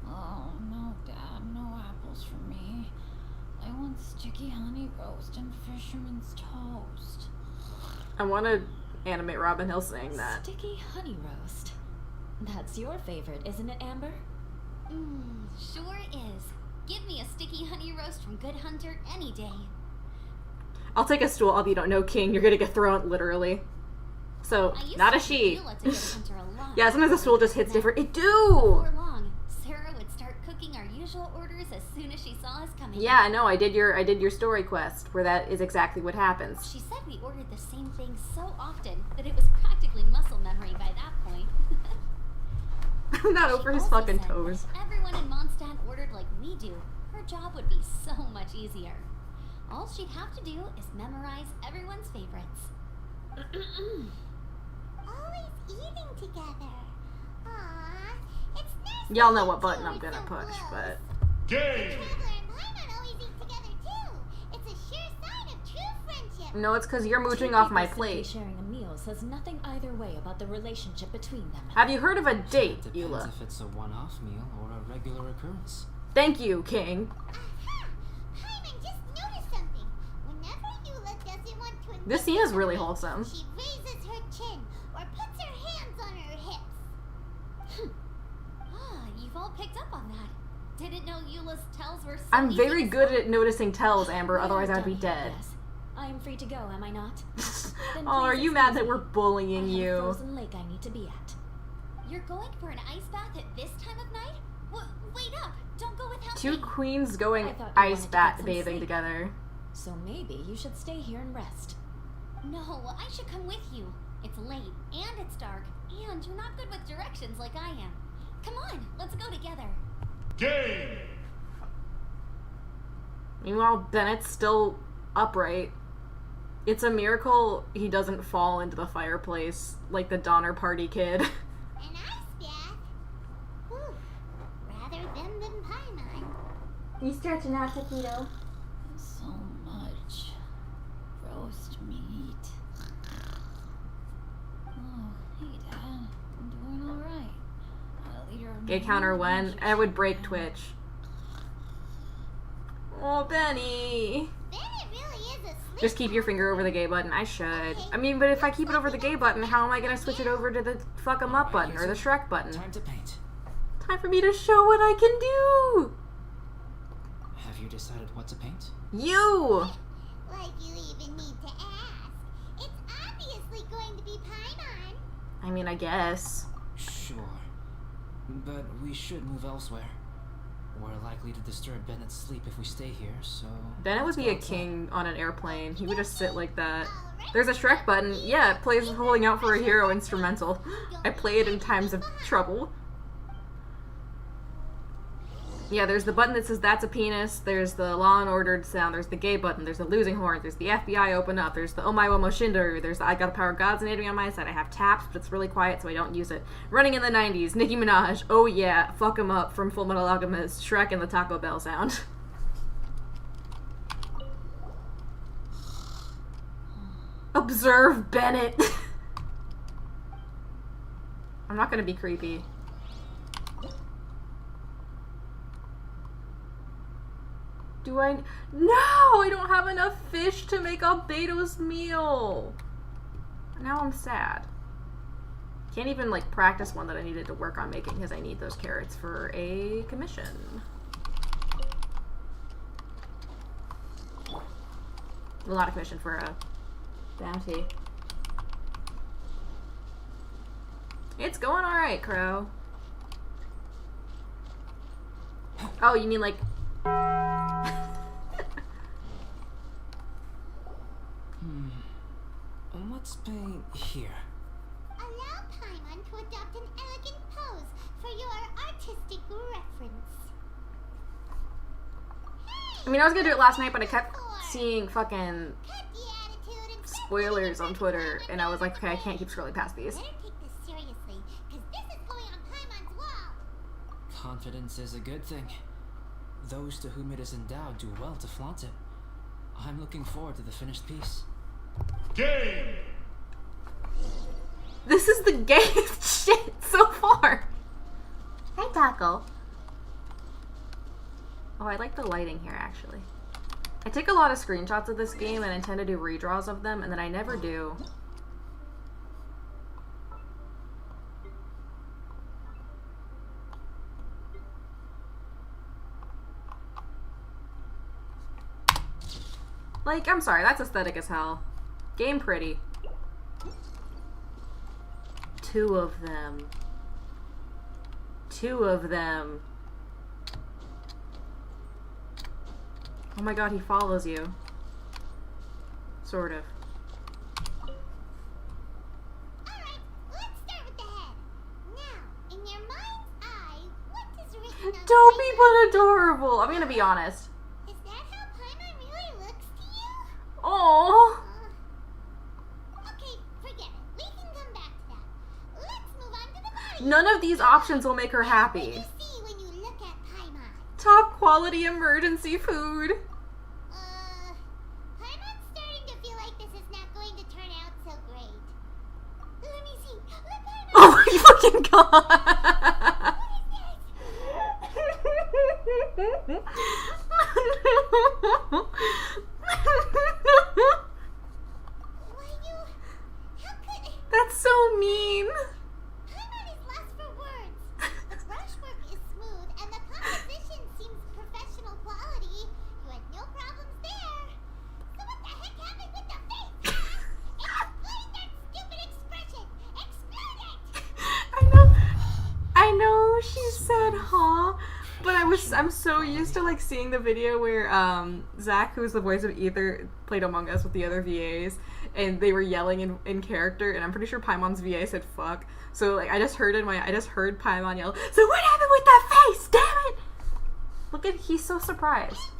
Oh no, Dad, no apples for me. I want sticky honey roast and fisherman's toast. I want to animate Robin Hill saying that. Sticky honey roast. That's your favorite, isn't it, Amber? Sure is. Give me a sticky honey roast from Good Hunter any day. I'll take a stool. I'll be, you don't know, king. You're gonna get thrown, literally. So, I used not to a she. feel it to Good Hunter a lot. Yeah, sometimes the stool just hits different. It do! Before long, Sarah would start cooking our usual orders as soon as she saw us coming. Yeah, I know. I did your story quest where that is exactly what happens. She said we ordered the same thing so often that it was practically muscle memory by that point. I'm not over his also fucking said toes. If everyone in Mondstadt ordered like we do, her job would be so much easier. All she'd have to do is memorize everyone's favorites. Always eating together. Aww, it's nice. Y'all to know see what button two I'm gonna so push, close. but... Game. Traveler and Paimon always eat together too. It's a sure sign of true friendship. No, it's because you're mooching Two off my people simply plate. sharing a meal says nothing either way about the relationship between them. Have you heard of a date, Depends Eula? if it's a one-off meal or a regular occurrence. Thank you, king. Aha! Paimon just noticed something. Whenever Eula doesn't want to admit This scene is really something, wholesome. she raises her chin or puts her hands on her hips. You've all picked up on that. Didn't know Eula's tells were so I'm easy very to good spot. at noticing tells, Amber, We otherwise are I would be done here, dead. yes. I am free to go, am I not? Then Oh, are please you mad excuse that we're me. bullying I have a you? frozen lake I need to be at. You're going for an ice bath at this time of night? Wait up! Don't go without Two me. queens going I thought you ice wanted to get bath some bathing sleep. together. So maybe you should stay here and rest. No, I should come with you. It's late, and it's dark, and you're not good with directions like I am. Come on, let's go together. Game. Meanwhile, Bennett's still upright. It's a miracle he doesn't fall into the fireplace like the Donner Party kid. An ice bath? Whew. Rather them than Paimon. You stretching out, Taquito? So much roast meat. Oh, hey Dad. I'm doing alright. Leader of Gay my counter when? relationship I would break now. Twitch. Oh, Benny. Bennett really is a sleep Just keep your finger over the gay button. I should. I mean, but if I keep it over the gay button, how am I gonna switch it over to the fuck 'em up button or the Shrek button? Time to paint. Time for me to show what I can do! Have you decided what to paint? You! Like you even need to ask. It's obviously going to be Paimon. I mean, I guess. Sure. But we should move elsewhere. We're likely to disturb Bennett's sleep if we stay here, so... Bennett would let's be go a outside. king on an airplane. He would just sit like that. Alright. There's a Shrek button. Yeah, it plays Holding Out for a Hero instrumental. I play it in times of trouble. Yeah, there's the button that says that's a penis, there's the Law and Ordered sound, there's the gay button, there's the losing horn, there's the FBI open up, there's the Oh My Womo Shinder, there's the I Got a Power of God's enemy on my side, I have taps, but it's really quiet so I don't use it. Running in the 90s, Nicki Minaj, oh yeah, fuck 'em up from Full Metal Alchemist, Shrek and the Taco Bell sound. Observe Bennett. I'm not gonna be creepy. Do I? No! I don't have enough fish to make Albedo's meal! Now I'm sad. Can't even, like, practice one that I needed to work on making because I need those carrots for a commission. Well, not a commission, for a bounty. It's going alright, Crow. Oh, you mean like... Let's paint here. Allow Paimon to adopt an elegant pose for your artistic reference. I mean, I was gonna do it last night, but I kept seeing fucking Cut the attitude and start spoilers putting on it Twitter, back and I was like, okay, I on can't keep scrolling past these. Better take this seriously, because this is going on Paimon's wall. Confidence is a good thing. Those to whom it is endowed do well to flaunt it. I'm looking forward to the finished piece. Game. This is the gayest shit so far. Hi, Taco. Oh, I like the lighting here, actually. I take a lot of screenshots of this game and intend to do redraws of them, and then I never do. Like, I'm sorry, that's aesthetic as hell. Game pretty. 2 of them. 2 of them. Oh my god, he follows you. Sort of. Alright, let's start with the head. Now, in your mind's eye, what is written on Don't the be but adorable. I'm gonna be honest. Is that how Paimon really looks to you? Oh. Okay, forget it. We can come back to that. Let's move on to the body. None of these options will make her What happy. do you see when you look at Paimon? Top quality emergency food. Paimon's starting to feel like this is not going to turn out so great. Let me see. Let Paimon. Oh my fucking god. Why you? How could? That's so mean. Paimon is lost for words. The brushwork is smooth, and the composition seems professional quality. You had no problems there. So what the heck happened with the face? Explain that stupid expression. Explain it. I know she said huh, but I'm so used to like seeing the video where Zach, who's the voice of Ether, played Among Us with the other VAs, and they were yelling in character, and I'm pretty sure Paimon's VA said fuck. So like I just heard Paimon yell, "So what happened with that face? Damn it!" Look at, he's so surprised.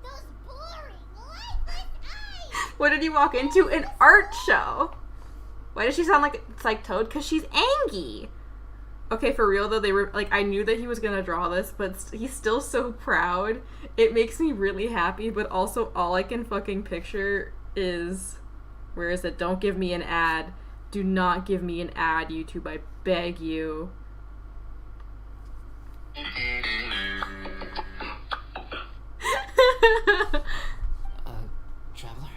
Those boring, lifeless eyes. What did he walk into? An art show. Why does she sound like Toad? Because she's Angie. Okay, for real though, they were like, I knew that he was gonna draw this, but he's still so proud. It makes me really happy, but also all I can fucking picture is, where is it? Don't give me an ad. Do not give me an ad, YouTube. I beg you. Traveler,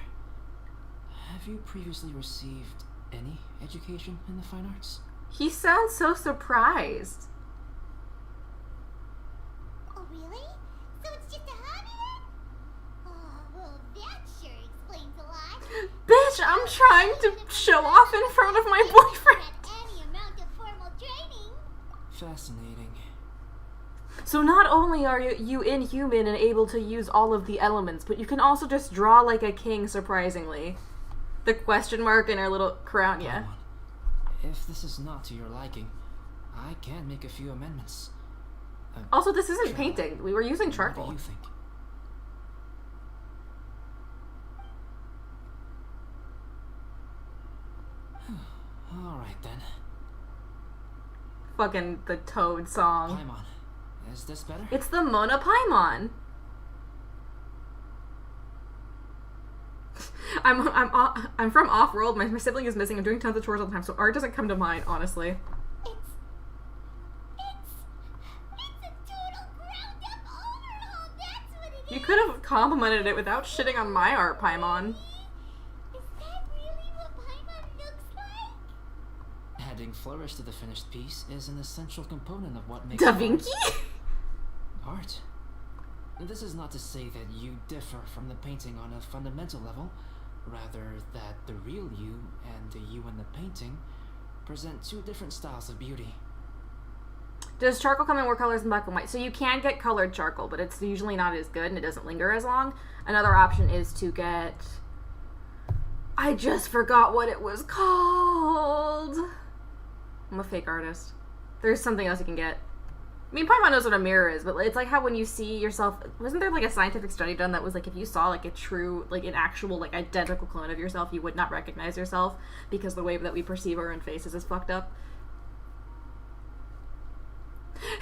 have you previously received any education in the fine arts? He sounds so surprised. Oh, really? So it's just a hobby then? Oh, well, that sure explains a lot. Bitch, I'm trying to show off in front of my boyfriend. Had any amount of formal training. Fascinating. So not only are you inhuman and able to use all of the elements, but you can also just draw like a king, surprisingly. The question mark in her little crown, yeah. Come on. If this is not to your liking, I can make a few amendments. Also, this isn't Traveler, painting. We were using What charcoal. do you think? Alright then. Fucking the Toad song. Paimon, is this better? It's the Mona Paimon. I'm from off-world. My sibling is missing. I'm doing tons of chores all the time, so art doesn't come to mind, honestly. It's a total ground up overhaul. That's what it is. You could have complimented it without shitting on my art, Paimon. Is that really what Paimon looks like? Adding flourish to the finished piece is an essential component of what makes Da Vinci? art. This is not to say that you differ from the painting on a fundamental level, rather that the real you and the you in the painting present two different styles of beauty. Does charcoal come in more colors than black and white? So you can get colored charcoal, but it's usually not as good and it doesn't linger as long. Another option is to get... I just forgot what it was called. I'm a fake artist. There's something else you can get. I mean, Paimon knows what a mirror is, but it's like how when you see yourself... Wasn't there like a scientific study done that was like if you saw like a true, like an actual, like identical clone of yourself, you would not recognize yourself because the way that we perceive our own faces is fucked up?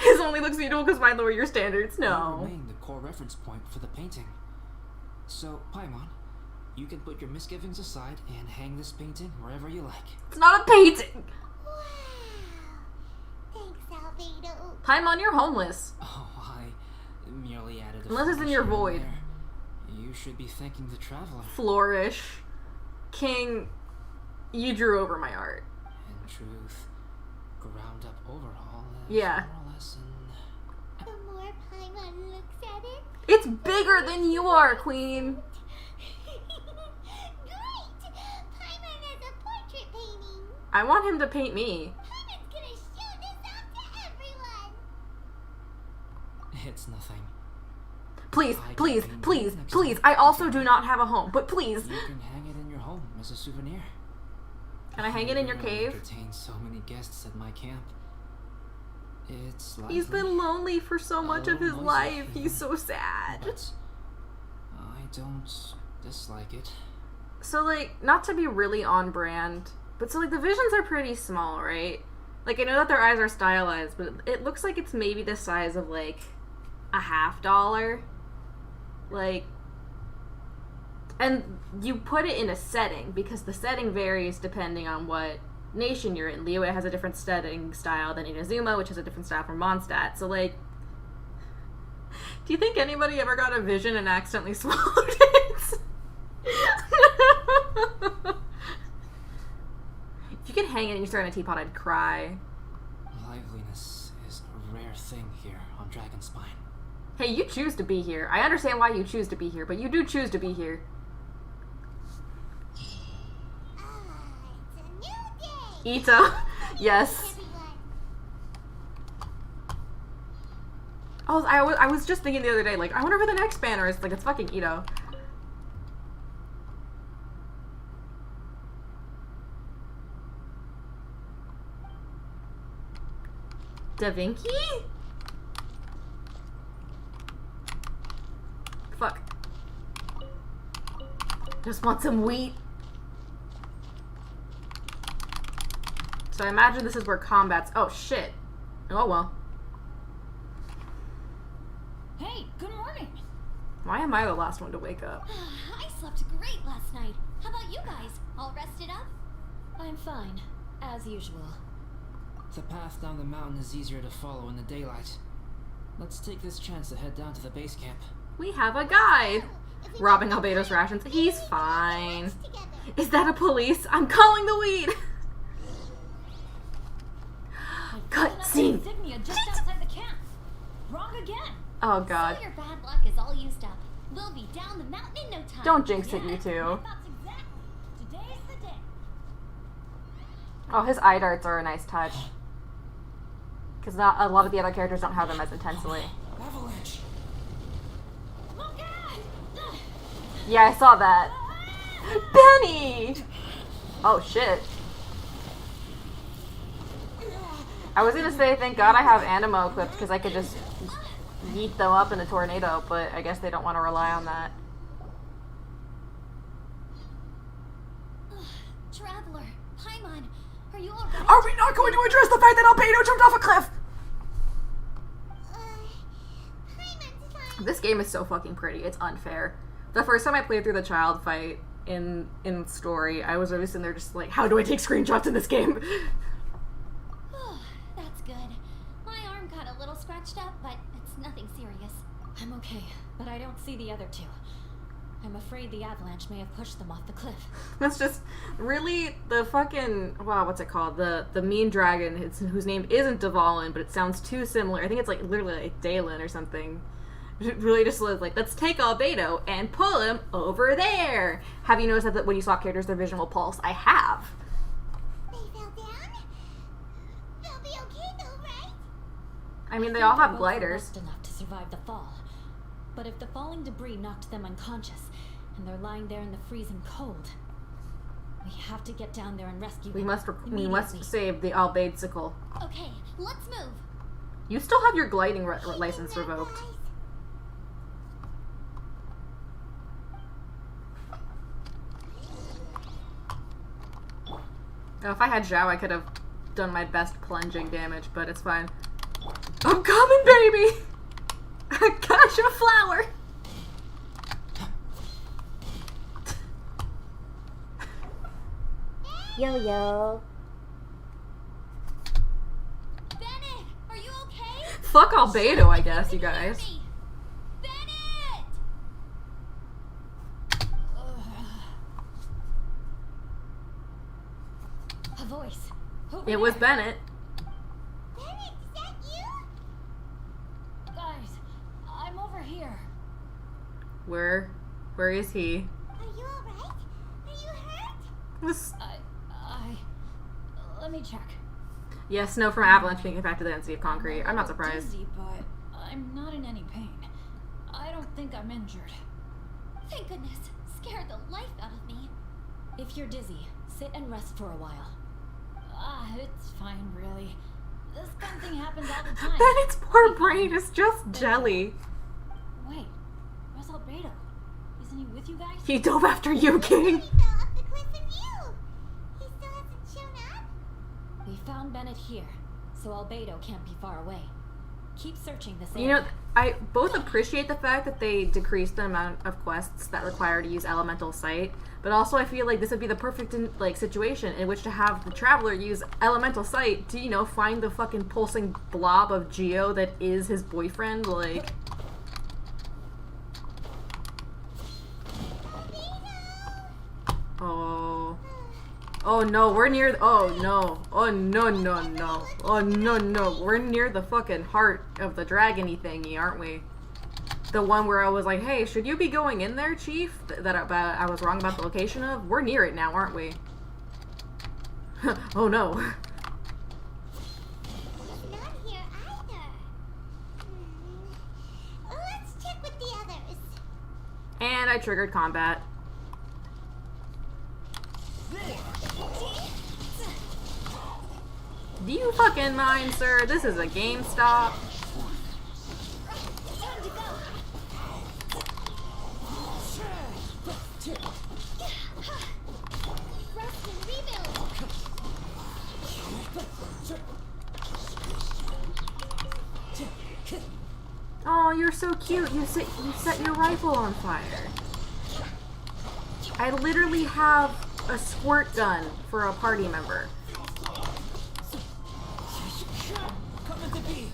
His only looks beautiful because mine lower your standards. You No. remain the core reference point for the painting. So, Paimon, you can put your misgivings aside and hang this painting wherever you like. It's not a painting! Wow. Thanks, Albedo. Paimon, you're homeless. Oh, I merely added a Unless it's in flourish your here and void. there. You should be thanking the traveler. Flourish. King, you drew over my art. In truth, ground up overhaul is Yeah. more or less an... The more Paimon looks at it, It's bigger than you are, Queen. great! Paimon has a portrait painting. I want him to paint me. Paimon's gonna show this off to everyone. It's nothing. Please, I can please, paint please, next please. time. I also do not have a home, but please. You can hang it in your home as a souvenir. Can I hang it in your I cave? entertain so many guests at my camp. It's lively, He's been lonely for so much of his noisy, life. even, He's so sad. but I don't dislike it. So, like, not to be really on brand, but so, like, the visions are pretty small, right? Like, I know that their eyes are stylized, but it looks like it's maybe the size of, like, a $50. Like, and you put it in a setting, because the setting varies depending on what nation you're in. Liyue has a different setting style than Inazuma, which has a different style from Mondstadt. So, like, do you think anybody ever got a vision and accidentally swallowed it? If you could hang it and you start in a teapot, I'd cry. Liveliness is a rare thing here on Dragonspine. Hey, you choose to be here. I understand why you choose to be here, but you do choose to be here. It's a new day. Ito. Yes. Everyone. I was just thinking the other day, like, I wonder who the next banner is. Like, it's fucking Ito. Da Vinci? Fuck. Just want some wheat. So I imagine this is where combat's... Oh, shit. Oh, well. Hey, good morning. Why am I the last one to wake up? I slept great last night. How about you guys? All rested up? I'm fine, as usual. The path down the mountain is easier to follow in the daylight. Let's take this chance to head down to the base camp. We have a guide. If we Robbing get Albedo's rations. maybe He's we can fine. lunch together. Is that a police? I'm calling the weed. Cutscene. Insignia just outside the camp. Wrong again. Oh god. So your bad luck is all used up. We'll be down the mountain in no time. Don't jinx it, you My two. thoughts exactly. Today's the day. Oh, his eye darts are a nice touch. Because not a lot of the other characters don't have them as intensely. Avalanche! Look out! Yeah, I saw that. Benny! Oh shit. I was gonna say, thank god I have Animo equipped because I could just yeet them up in a tornado, but I guess they don't want to rely on that. Traveler, Paimon, are you alright? Are we not going to address the fact that Albedo jumped off a cliff? Paimon's fine. This game is so fucking pretty. It's unfair. The first time I played through the child fight in story, I was always in there just like, how do I take screenshots in this game? That's good. My arm got a little scratched up, but it's nothing serious. I'm okay, but I don't see the other two. I'm afraid the avalanche may have pushed them off the cliff. That's just really the fucking, wow, what's it called? The mean dragon, whose name isn't Dvalin, but it sounds too similar. I think it's like literally like Dalen or something. It really just was like, let's take Albedo and pull him over there. Have you noticed that when you swap characters, their vision will pulse? I have. They fell down. They'll be okay though, right? I mean, they think all they're have both gliders. robust enough to survive the fall. But if the falling debris knocked them unconscious, and they're lying there in the freezing cold, we have to get down there and rescue We them must immediately. save the Albedsicle. Okay, let's move. You still have your gliding license Taking them, revoked. guys. Now, if I had Zhao, I could have done my best plunging damage, but it's fine. I'm coming, baby! I got your flower! Yo-yo. Bennett, are you okay? Fuck Albedo, I guess, you Can you hear guys. me? Bennett! It was Bennett. Bennett, is that you? Guys, I'm over here. Where is he? Are you alright? Are you hurt? Was Let me check. yeah, snow from avalanche being impacted the density of concrete. I'm not a little surprised. Dizzy, but I'm not in any pain. I don't think I'm injured. Thank goodness. Scared the life out of me. If you're dizzy, sit and rest for a while. It's fine, really. This kind of thing happens all the time. Bennett's poor brain is just jelly. Wait, where's Albedo? Isn't he with you guys? He dove after you, King. He fell off the cliff with you. He still hasn't shown up? We found Bennett here, so Albedo can't be far away. Keep searching this You area. know, I both appreciate the fact that they decreased the amount of quests that require to use elemental sight, but also I feel like this would be the perfect situation in which to have the traveler use elemental sight to, you know, find the fucking pulsing blob of Geo that is his boyfriend, like. Oh. Oh no, we're near. Oh no. Oh no, no, no. Oh no, no. We're near the fucking heart of the dragony thingy, aren't we? The one where I was like, hey, should you be going in there, Chief? That I was wrong about the location of? We're near it now, aren't we? Oh no. He's not here either. Let's check with the others. And I triggered combat. Do you fucking mind, sir? This is a GameStop. Time to go. Rest and rebuild. Oh, you're so cute. You set your rifle on fire. I literally have a squirt gun for a party member. Come into be.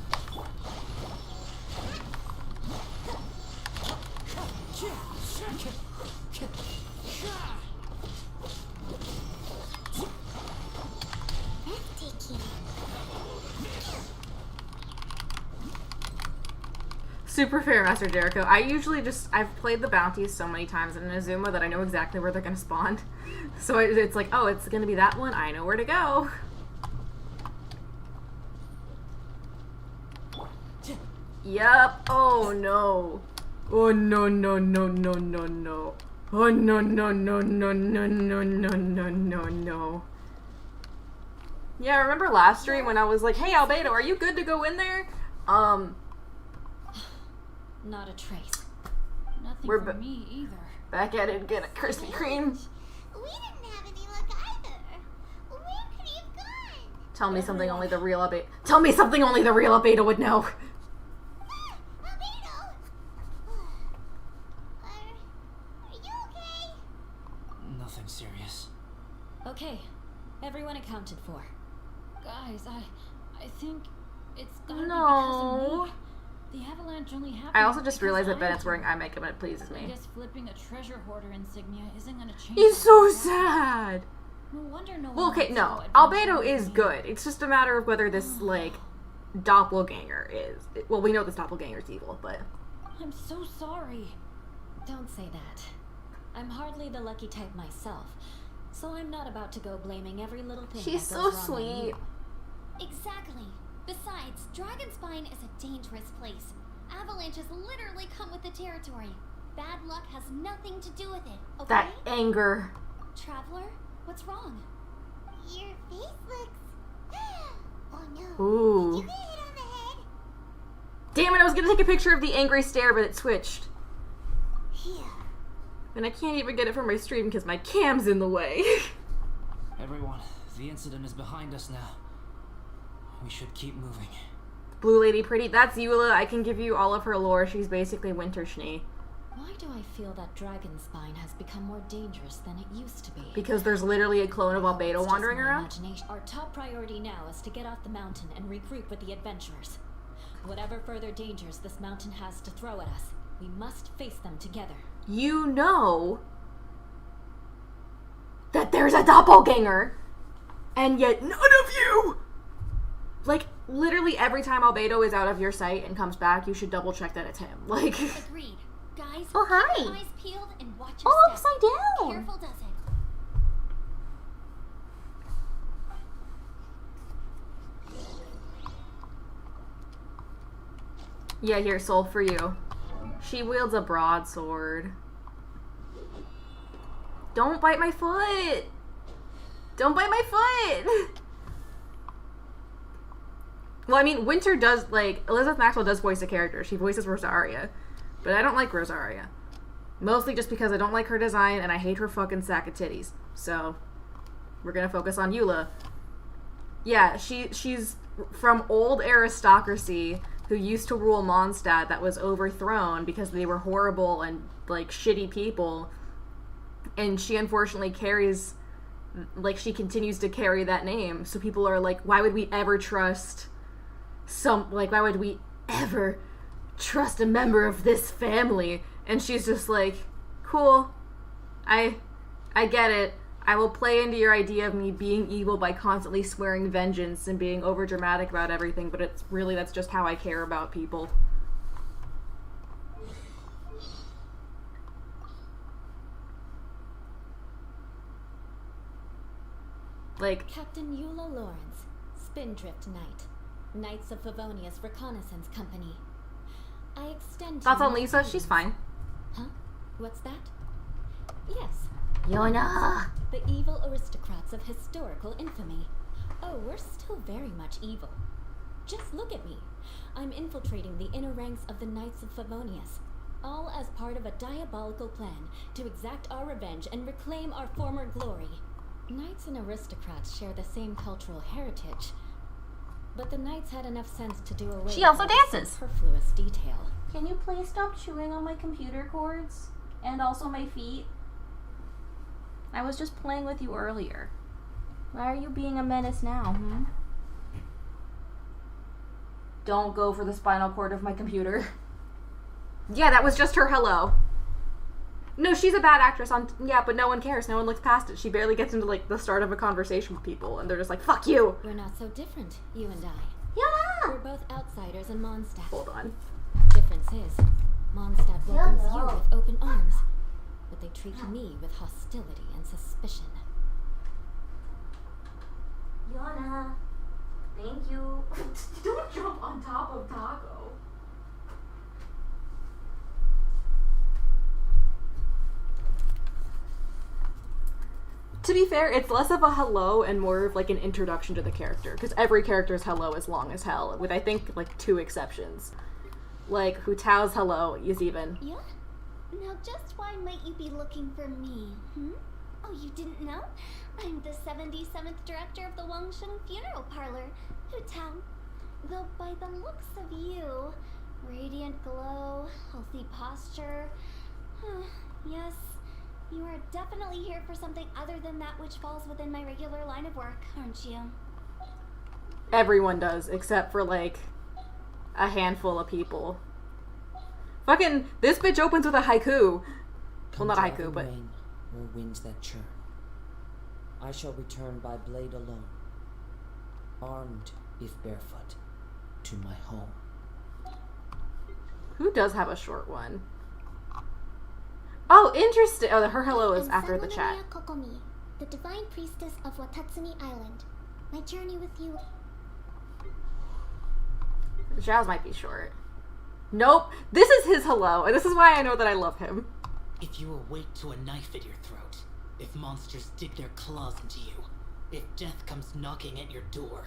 Breathtaking. Super fair, Master Jericho. I usually I've played the bounties so many times in Inazuma that I know exactly where they're gonna spawn. So it's like, oh, it's gonna be that one. I know where to go. Yup. Oh no. Oh no no no no no no. Oh no no no no no no no no no no. Yeah, remember last stream when I was like, hey Albedo, are you good to go in there? Not a trace. Nothing We're for me either. Back at it, get a Krispy Kreme. We didn't have any luck either. Where could he have gone? Tell me something only the real Albedo. Tell me something only the real Albedo would know. Albedo! Are you okay? Nothing serious. Okay, everyone accounted for. Guys, I think it's gotta be No. because of me. The avalanche only happened. I also just because realized that I'm Bennett's here. wearing eye makeup and it pleases I me. guess flipping a treasure hoarder insignia isn't gonna change. He's my so perception. sad. No wonder no Well, one okay, wants to no. go Albedo adventuring is with me. good. It's just a matter of whether this, like, doppelganger is. Well, we know this doppelganger's evil, but. I'm so sorry. Don't say that. I'm hardly the lucky type myself, so I'm not about to go blaming every little thing She's that so goes wrong on sweet. you. Exactly. Besides, Dragonspine is a dangerous place. Avalanches literally come with the territory. Bad luck has nothing to do with it, okay? That anger. Traveler, what's wrong? Your face looks... Oh no. Ooh. Did you get hit on the head? Damn it, I was gonna take a picture of the angry stare, but it switched. Here. And I can't even get it from my stream because my cam's in the way. Everyone, the incident is behind us now. We should keep moving. Blue Lady Pretty, that's Eula. I can give you all of her lore. She's basically Winter Schnee. Why do I feel that Dragonspine has become more dangerous than it used to be? Because there's literally a clone of It's Albedo just wandering my around. imagination. Our top priority now is to get off the mountain and regroup with the adventurers. Whatever further dangers this mountain has to throw at us, we must face them together. You know that there's a doppelganger. And yet none of you! Like, literally every time Albedo is out of your sight and comes back, you should double check that it's him. Like... Agreed. Guys, Oh, hi. keep your eyes peeled and watch your Oh, step. upside down! Careful does it. Yeah, here, soul for you. She wields a broadsword. Don't bite my foot! Don't bite my foot! Well, I mean, Winter does, like, Elizabeth Maxwell does voice a character. She voices Rosaria. But I don't like Rosaria. Mostly just because I don't like her design and I hate her fucking sack of titties. So, we're gonna focus on Eula. Yeah, she's from old aristocracy who used to rule Mondstadt that was overthrown because they were horrible and, like, shitty people. And she unfortunately carries, like, she continues to carry that name. So people are like, why would we ever trust why would we ever trust a member of this family? And she's just like, cool, I get it. I will play into your idea of me being evil by constantly swearing vengeance and being overdramatic about everything, but it's really, that's just how I care about people. Like, Captain Eula Lawrence, Spindrift Knight, Knights of Favonia's Reconnaissance Company. I extend to thoughts on you Lisa? my She's greetings. fine. Huh? What's that? Yes. Yona! The evil aristocrats of historical infamy. Oh, we're still very much evil. Just look at me. I'm infiltrating the inner ranks of the Knights of Favonius, all as part of a diabolical plan to exact our revenge and reclaim our former glory. Knights and aristocrats share the same cultural heritage, but the Knights had enough sense to do away She also with all the dances. superfluous detail. Can you please stop chewing on my computer cords? And also my feet? I was just playing with you earlier. Why are you being a menace now, Don't go for the spinal cord of my computer. Yeah, that was just her hello. No, she's a bad actress but no one cares. No one looks past it. She barely gets into, like, the start of a conversation with people, and they're just like, fuck you! We're not so different, you and I. Yeah! We're both outsiders in Mondstadt. Hold on. Difference is, Mondstadt welcomes you Hello. with open arms, but they treat me with hostility and suspicion. Yana, thank you. Don't jump on top of Taco. To be fair, it's less of a hello and more of like an introduction to the character, because every character's hello is long as hell, with I think like 2 exceptions. Like, Hu Tao's hello is even. Yeah? Now just why might you be looking for me, Oh, you didn't know? I'm the 77th director of the Wangshen Funeral Parlor, Hu Tao. Though by the looks of you, radiant glow, healthy posture, yes, you are definitely here for something other than that which falls within my regular line of work, aren't you? Everyone does, except for like a handful of people. Fucking, this bitch opens with a haiku. Well, not a haiku, but... Rain or winds that churn. I shall return by blade alone, armed if barefoot, to my home. Who does have a short one? Oh, interesting. Oh, her hello is after the chat. Sangonomiya Kokomi, the divine priestess of Watatsumi Island. My journey with you. Zhao's might be short. Nope. This is his hello, and this is why I know that I love him. If you awake to a knife at your throat, if monsters dig their claws into you, if death comes knocking at your door,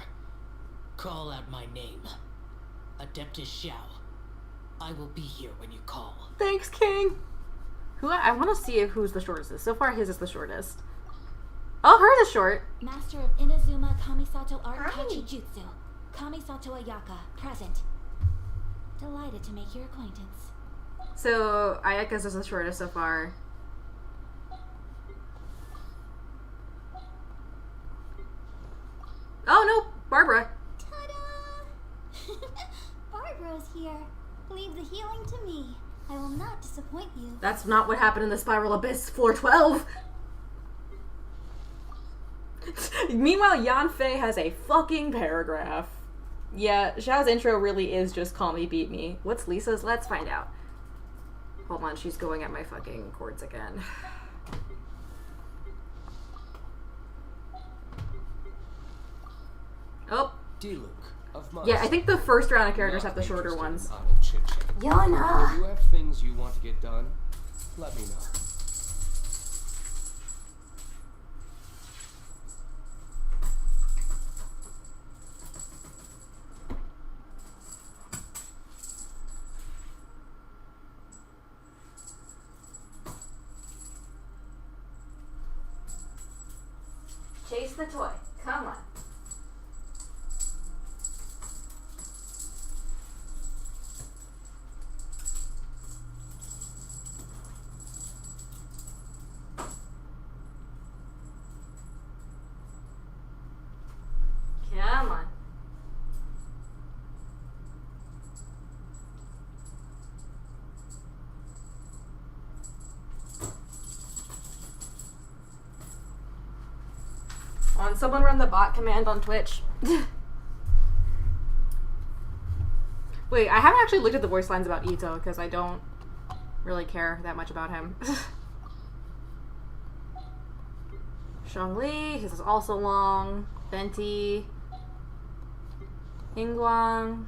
call out my name. Adeptus Xiao. I will be here when you call. Thanks, King. I want to see who's the shortest. So far, his is the shortest. Oh, hers is short. Master of Inazuma Kamisato Art Hi. Tachi Jutsu, Kamisato Ayaka, present. Delighted to make your acquaintance. So, Ayaka's is the shortest so far. Oh, no. Barbara. Ta-da! Barbara's here. Leave the healing to me. I will not disappoint you. That's not what happened in the Spiral Abyss, floor 12. Meanwhile, Yanfei has a fucking paragraph. Yeah, Xiao's intro really is just call me, beat me. What's Lisa's? Let's find out. Hold on, she's going at my fucking chords again. Oh. D-Luke of Mars. Yeah, I think the first round of characters Not have the shorter interested in ones. idle chit-chat. Yana! If you have things you want to get done, let me know. Chase the toy. Come on. Come on. Someone run the bot command on Twitch. Wait, I haven't actually looked at the voice lines about Ito because I don't really care that much about him. Zhongli, his is also long. Venti. Yingguang.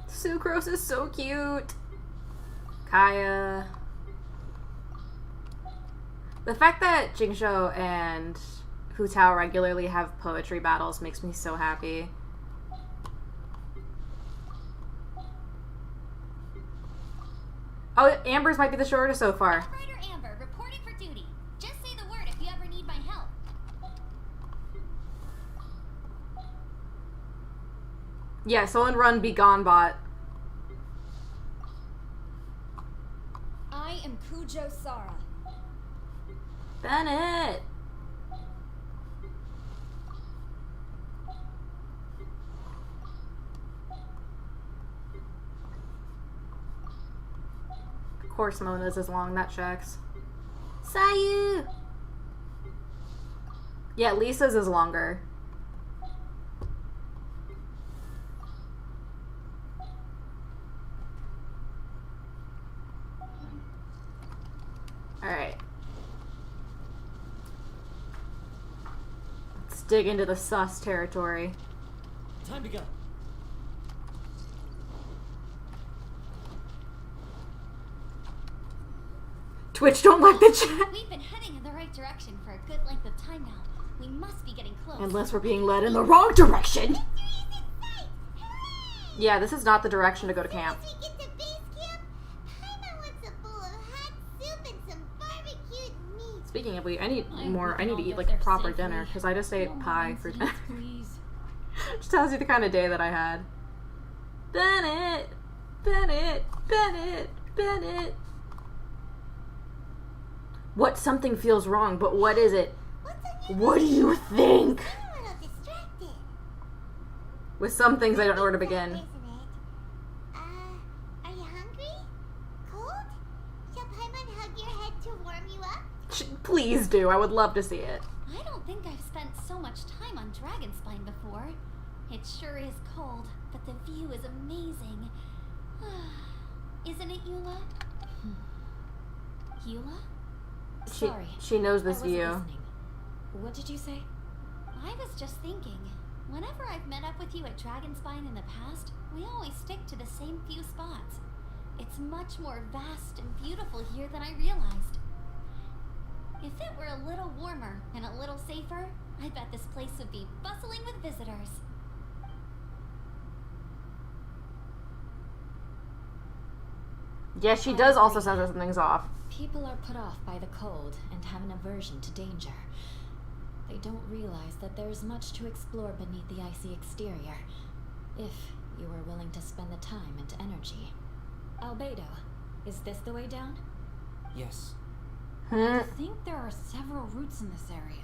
Sucrose is so cute. Kaya. The fact that Jingzhou and Hu Tao regularly have poetry battles makes me so happy. Oh, Amber's might be the shortest so far. Operator Amber, reporting for duty. Just say the word if you ever need my help. Yeah, someone run Be Gone bot. I am Kujo Sara. Bennett! Of course Mona's is long, that checks. Sayu! Yeah, Lisa's is longer. Alright. Let's dig into the sus territory. Time to go. Twitch don't like the chat. We've been heading in the right direction for a good length of time now. We must be getting close. Unless we're being led in the wrong direction. Yeah, this is not the direction to go to camp. As we get to base camp, Paimon wants a bowl of hot soup and some barbecued meat. Speaking of which, I need more. I need to eat get like there proper safely. dinner because I just ate No more pie for dinner. incidents, please. Just tells you the kind of day that I had. Bennett, Bennett, Bennett, Bennett. What? Something feels wrong, but what is it? What's on your What do you think? I'm a little distracted. With some things, I don't know where to begin. Isn't it? Are you hungry? Cold? Shall Paimon hug your head to warm you up? Please do. I would love to see it. I don't think I've spent so much time on Dragonspine before. It sure is cold, but the view is amazing. Isn't it, Eula? Eula? Sorry. She knows I this wasn't view. listening. What did you say? I was just thinking, whenever I've met up with you at Dragonspine in the past, we always stick to the same few spots. It's much more vast and beautiful here than I realized. If it were a little warmer and a little safer, I bet this place would be bustling with visitors. Yes, she does also set something's off. People are put off by the cold and have an aversion to danger. They don't realize that there's much to explore beneath the icy exterior, if you are willing to spend the time and energy. Albedo, is this the way down? Yes. I think there are several routes in this area.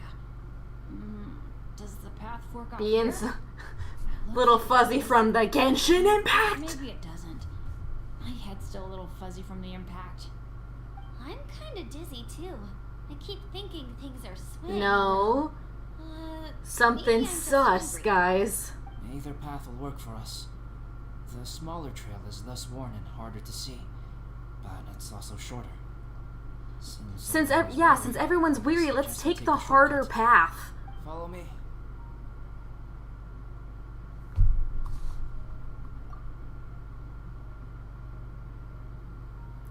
Does the path fork off Being here? so Looks little like fuzzy it does. from the Genshin Impact. Maybe it doesn't. My head's still a little fuzzy from the impact. I'm kinda dizzy too. I keep thinking things are swaying. No. Maybe Something I'm just sus, hungry. guys. Either path will work for us. The smaller trail is less worn and harder to see, but it's also shorter. Since everyone's weary, let's take the harder path. Follow me.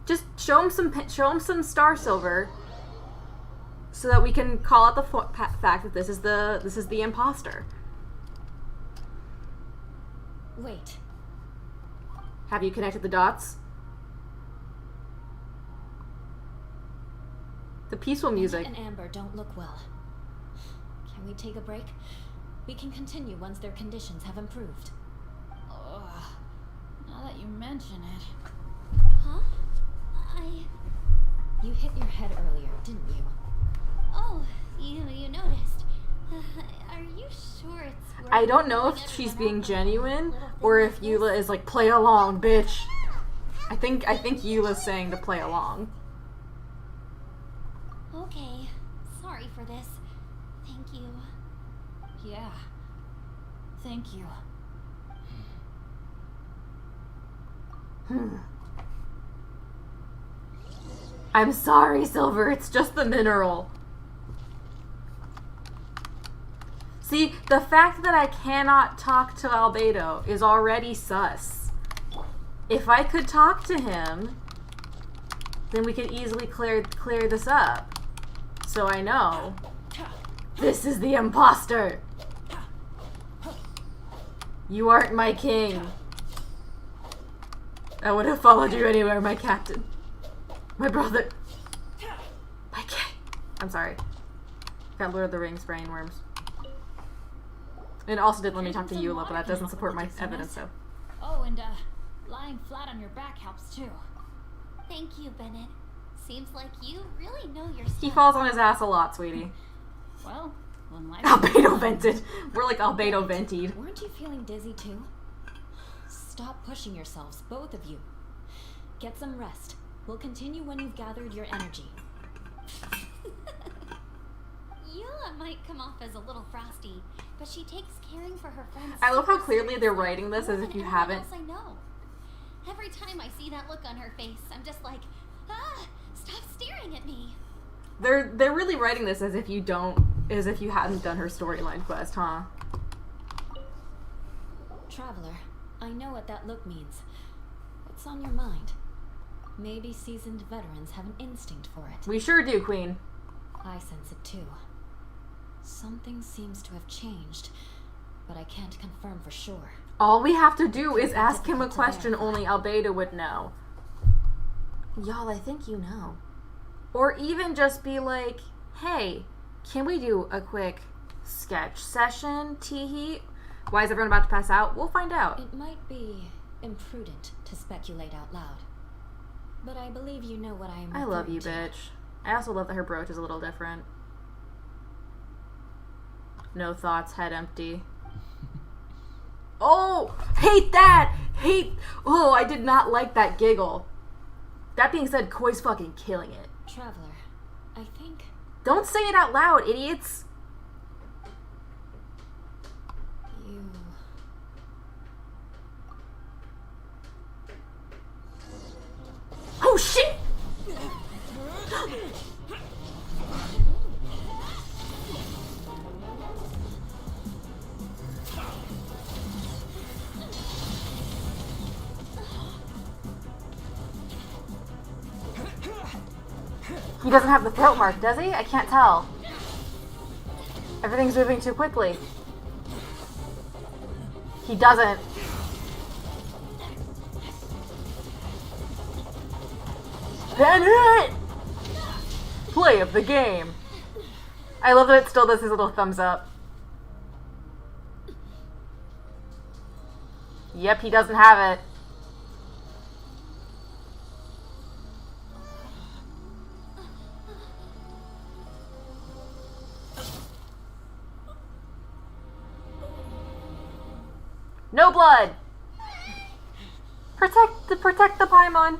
Just show him some star silver, so that we can call out the fact that this is the imposter. Wait. Have you connected the dots? The peaceful music. Bennett and Amber don't look well. Can we take a break? We can continue once their conditions have improved. Ugh. Now that you mention it. Huh? You hit your head earlier, didn't you? Oh, you noticed. Are you sure it's worth I don't know if pulling she's everyone being up on a genuine little thing or like if this? Eula is like, play along, bitch. I think Eula's saying to play along. Okay, sorry for this. Thank you. Yeah. Thank you. I'm sorry, Silver. It's just the mineral. See, the fact that I cannot talk to Albedo is already sus. If I could talk to him, then we could easily clear this up. So I know. This is the imposter. You aren't my king. I would have followed you anywhere, my captain. My brother. My king. I'm sorry. Got Lord of the Rings brainworms. And it also did let me talk to Eula, but that doesn't support my evidence, so. Oh, and lying flat on your back helps too. Thank you, Bennett. Seems like you really know your stuff. He falls on his ass a lot, sweetie. Well, when life Albedo vented. We're like Albedo vented. Weren't you feeling dizzy too? Stop pushing yourselves, both of you. Get some rest. We'll continue when you've gathered your energy. Eula might come off as a little frosty, but she takes caring for her friends. I love how super clearly they're seriously, writing this more as than if you anyone haven't. else I know. Every time I see that look on her face, I'm just like, stop staring at me. They're really writing this as if you hadn't done her storyline quest, huh? Traveler, I know what that look means. What's on your mind? Maybe seasoned veterans have an instinct for it. We sure do, Queen. I sense it too. Something seems to have changed, but I can't confirm for sure. All we have to do is ask him a question only Albedo would know. Y'all, I think you know. Or even just be like, hey, can we do a quick sketch session, Teehee? Why is everyone about to pass out? We'll find out. It might be imprudent to speculate out loud, but I believe you know what I am I love you, referring bitch. I also love that her brooch is a little different. No thoughts, head empty. Oh, hate that! Oh, I did not like that giggle. That being said, Koi's fucking killing it. Traveler, I think Don't say it out loud, idiots. you... Oh, shit! He doesn't have the throat mark, does he? I can't tell. Everything's moving too quickly. He doesn't. Bennett! Play of the game. I love that it still does his little thumbs up. Yep, he doesn't have it. No blood! Protect the Paimon.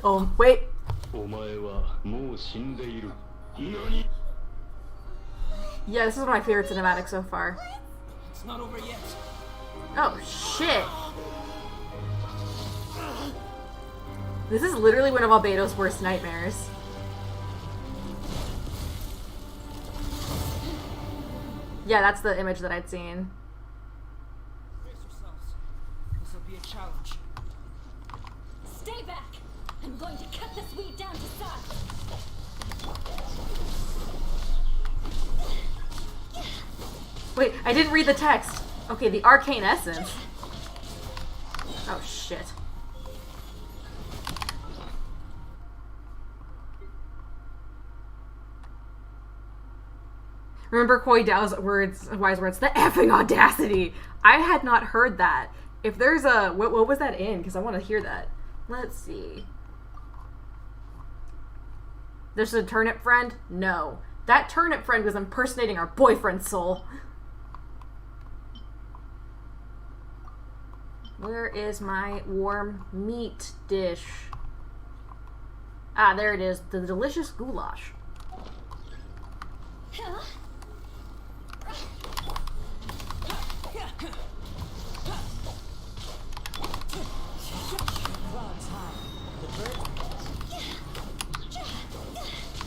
Oh, wait. Yeah, this is one of my favorite cinematics so far. It's not over yet. Oh, shit. This is literally one of Albedo's worst nightmares. Yeah, that's the image that I'd seen. Brace yourselves. This will be a challenge. Stay back! I'm going to cut this weed down to size. Wait, I didn't read the text. Okay, the arcane essence. Oh, shit. Remember Koi Dao's wise words, the effing audacity. I had not heard that. If there's a, what was that in? Because I want to hear that. Let's see. There's a turnip friend? No. That turnip friend was impersonating our boyfriend, Soul. Where is my warm meat dish? Ah, there it is. The delicious goulash.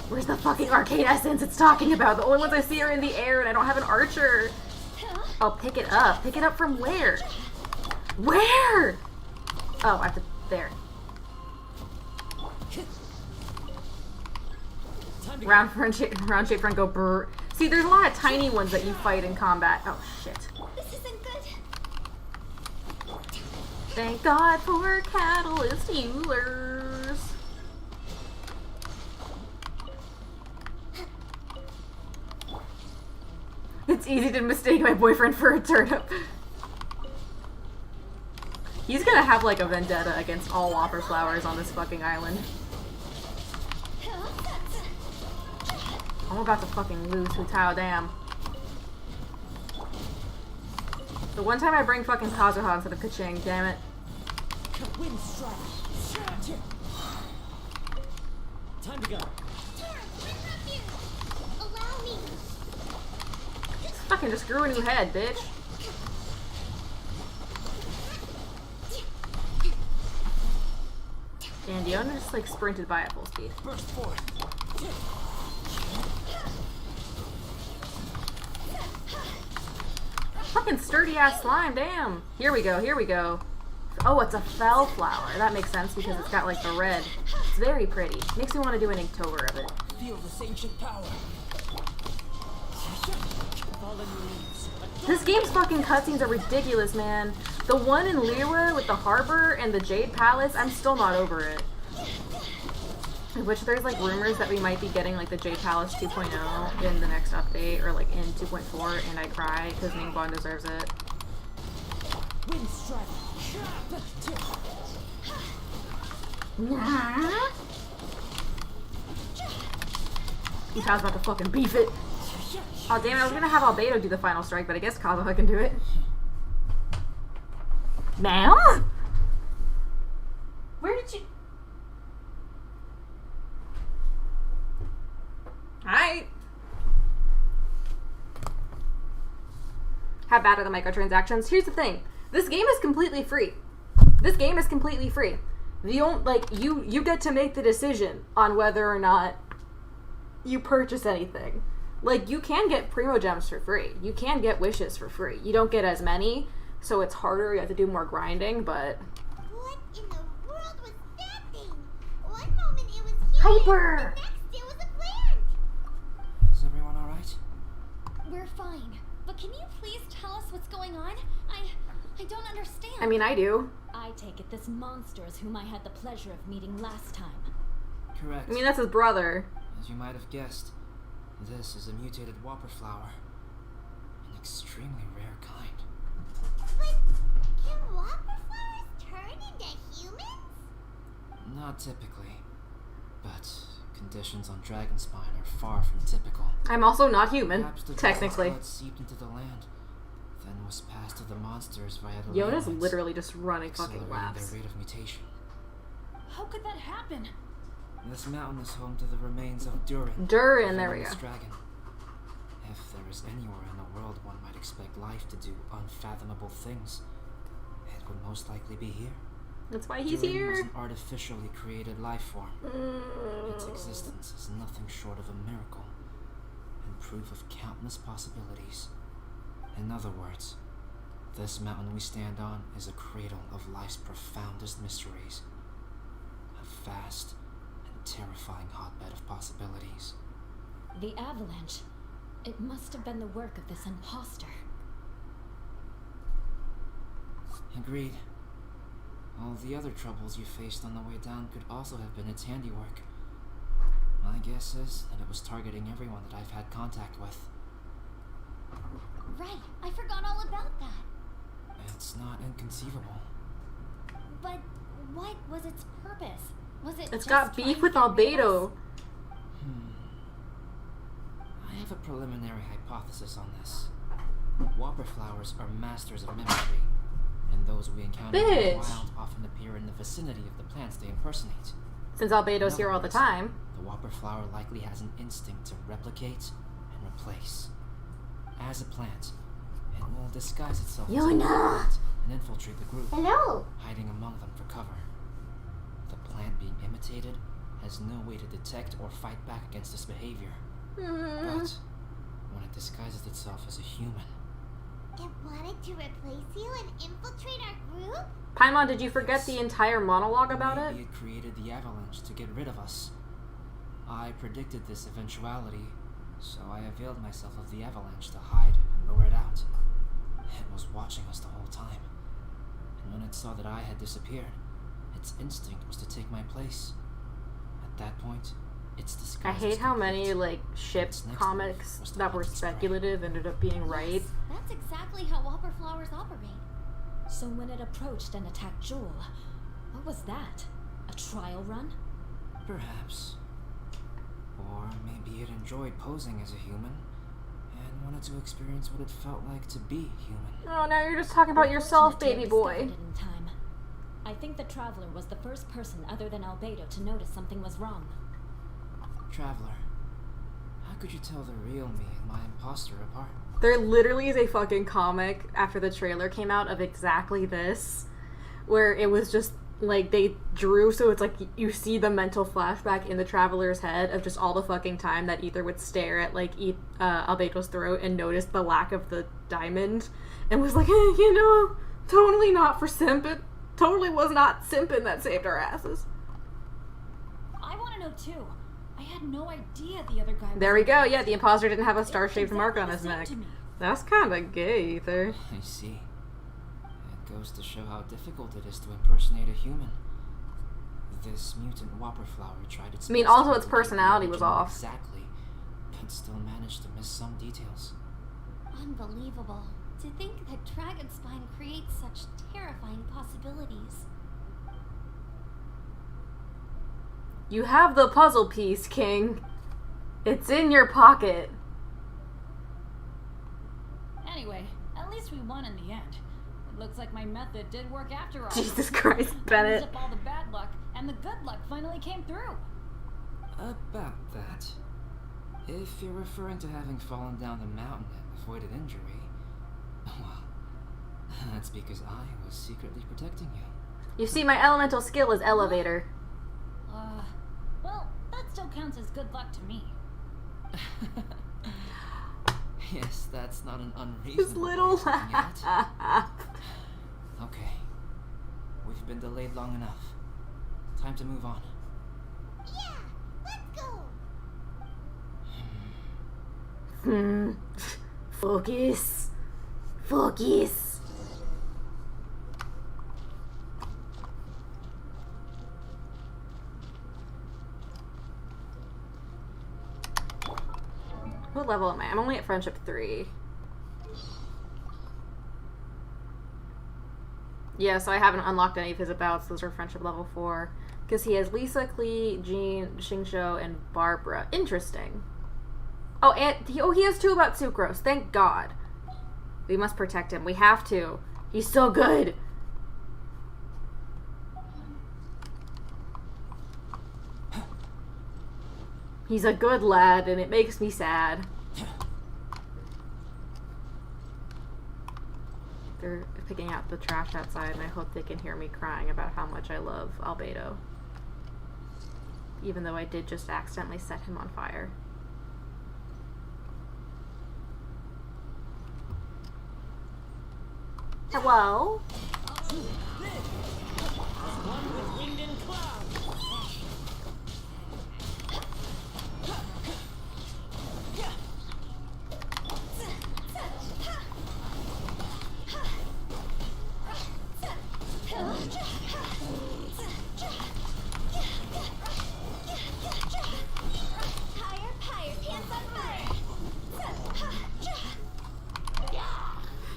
Where's the fucking arcane essence it's talking about? The only ones I see are in the air and I don't have an archer. I'll pick it up. Pick it up from where? Where? Oh, I have to, there. Round shape front go brr. See, there's a lot of tiny ones that you fight in combat. Oh, shit. This isn't good. Thank God for catalyst healers. It's easy to mistake my boyfriend for a turnip. He's gonna have like a vendetta against all whopper flowers on this fucking island. I'm about to fucking lose Hu Tao, damn. The one time I bring fucking Kazuha instead of Kaching, damn it. Wind strike. Time to go. Allow me. Fucking just grew a new head, bitch. And Diona just like sprinted by at full speed. Burst forth. Fucking sturdy ass slime, damn. Here we go, here we go. Oh, it's a fell flower. That makes sense because it's got like the red. It's very pretty. Makes me want to do an Inktober of it. Feel this ancient power. Fallen leaves. This game's fucking cutscenes are ridiculous, man. The one in Liyue with the harbor and the Jade Palace, I'm still not over it. Which there's like rumors that we might be getting like the Jade Palace 2.0 in the next update, or like in 2.4, and I cry because Ningguang deserves it. Wind strike. Uta's about to fucking beef it. Oh damn it, I was gonna have Albedo do the final strike, but I guess Kazuha can do it. Now? Where did you... Hi. How bad are the microtransactions? Here's the thing. This game is completely free. This game is completely free. The only, like, you get to make the decision on whether or not you purchase anything. Like, you can get Primo Gems for free. You can get Wishes for free. You don't get as many, so it's harder. You have to do more grinding, but... What in the world was that thing? One moment it was here, Hyper! the next it was a plant. Is everyone alright? We're fine. But can you please tell us what's going on? I don't understand. I mean, I do. I take it this monster is whom I had the pleasure of meeting last time. Correct. I mean, that's his brother. As you might have guessed, this is a mutated whopper flower. An extremely rare kind. But can whopper flowers turn into humans? Not typically, but conditions on Dragonspine are far from typical. I'm also not human, Perhaps the technically. blood seeped into the land, then was passed to the monsters via the Yona's landmass, literally just running fucking accelerating laps. their rate of mutation. How could that happen? This mountain is home to the remains of Durin. Durin, there we go. Venomous dragon. If there is anywhere in the world one might expect life to do unfathomable things, it would most likely be here. That's why he's Durin here. was an artificially created life form. Its existence is nothing short of a miracle, and proof of countless possibilities. In other words, this mountain we stand on is a cradle of life's profoundest mysteries. A vast and terrifying hotbed of possibilities. The avalanche. It must have been the work of this imposter. Agreed. All the other troubles you faced on the way down could also have been its handiwork. My guess is that it was targeting everyone that I've had contact with. Right, I forgot all about that. It's not inconceivable. But what was its purpose? Was it It's just got trying beef to with get rid of Albedo. us? I have a preliminary hypothesis on this. Whopper flowers are masters of mimicry, and those we encounter in the Bitch. wild often appear in the vicinity of the plants they impersonate. Since Albedo's In here other all the words, time. The whopper flower likely has an instinct to replicate and replace. As a plant, it will disguise itself as a Yona! plant and infiltrate the group, Hello. hiding among them for cover. The plant being imitated has no way to detect or fight back against this behavior. But when it disguises itself as a human, It wanted to replace you and infiltrate our group? Paimon, did you forget the entire monologue about it? maybe it created the avalanche to get rid of us. I predicted this eventuality, so I availed myself of the avalanche to hide and lure it out. It was watching us the whole time, and when it saw that I had disappeared, its instinct was to take my place. At that point, its disguise I hate was how complete. many, like, ship Its next comics move was to that were hunt its prey. speculative ended up being right. Yes, that's exactly how whopper flowers operate. So when it approached and attacked Jewel, what was that? A trial run? Perhaps. Or maybe it enjoyed posing as a human and wanted to experience what it felt like to be human. Oh, now you're just talking about yourself, Fortunate to baby have boy. discovered it in time. I think the Traveler was the first person other than Albedo to notice something was wrong. Traveler, how could you tell the real me and my imposter apart? There literally is a fucking comic after the trailer came out of exactly this, where it was just like they drew, so it's like you see the mental flashback in the Traveler's head of just all the fucking time that Ether would stare at like Albedo's throat and notice the lack of the diamond and was like, totally not for simping. Totally was not simping that saved our asses. I want to know too. I had no idea the other guy was There we go. involved. Yeah, the imposter didn't have a It was star-shaped mark exactly on the his same neck. to me. That's kind of gay, Ether. I see. It goes to show how difficult it is to impersonate a human. This mutant whopper flower tried its I mean, best to also its replicate the personality was original off. Exactly, but still managed to miss some details. Unbelievable. To think that Dragonspine creates such terrifying possibilities. You have the puzzle piece, King. It's in your pocket. Anyway, at least we won in the end. It looks like my method did work after all. Jesus Christ, I Bennett. used up all the bad luck, and the good luck finally came through. About that, if you're referring to having fallen down the mountain and avoided injury, well, that's because I was secretly protecting you. You see, my elemental skill is elevator. Well, that still counts as good luck to me. Yes, that's not an His unreasonable little way of looking at it. laugh. Okay, we've been delayed long enough. Time to move on. Yeah, let's go. Focus. Focus. What level am I? I'm only at friendship 3. Yeah, so I haven't unlocked any of his abouts. Those are friendship level 4. Because he has Lisa, Klee, Jean, Xingqiu, and Barbara. Interesting. Oh, and he has 2 about Sucrose. Thank God. We must protect him. We have to. He's so good. He's a good lad, and it makes me sad. They're picking out the trash outside, and I hope they can hear me crying about how much I love Albedo. Even though I did just accidentally set him on fire. Hello?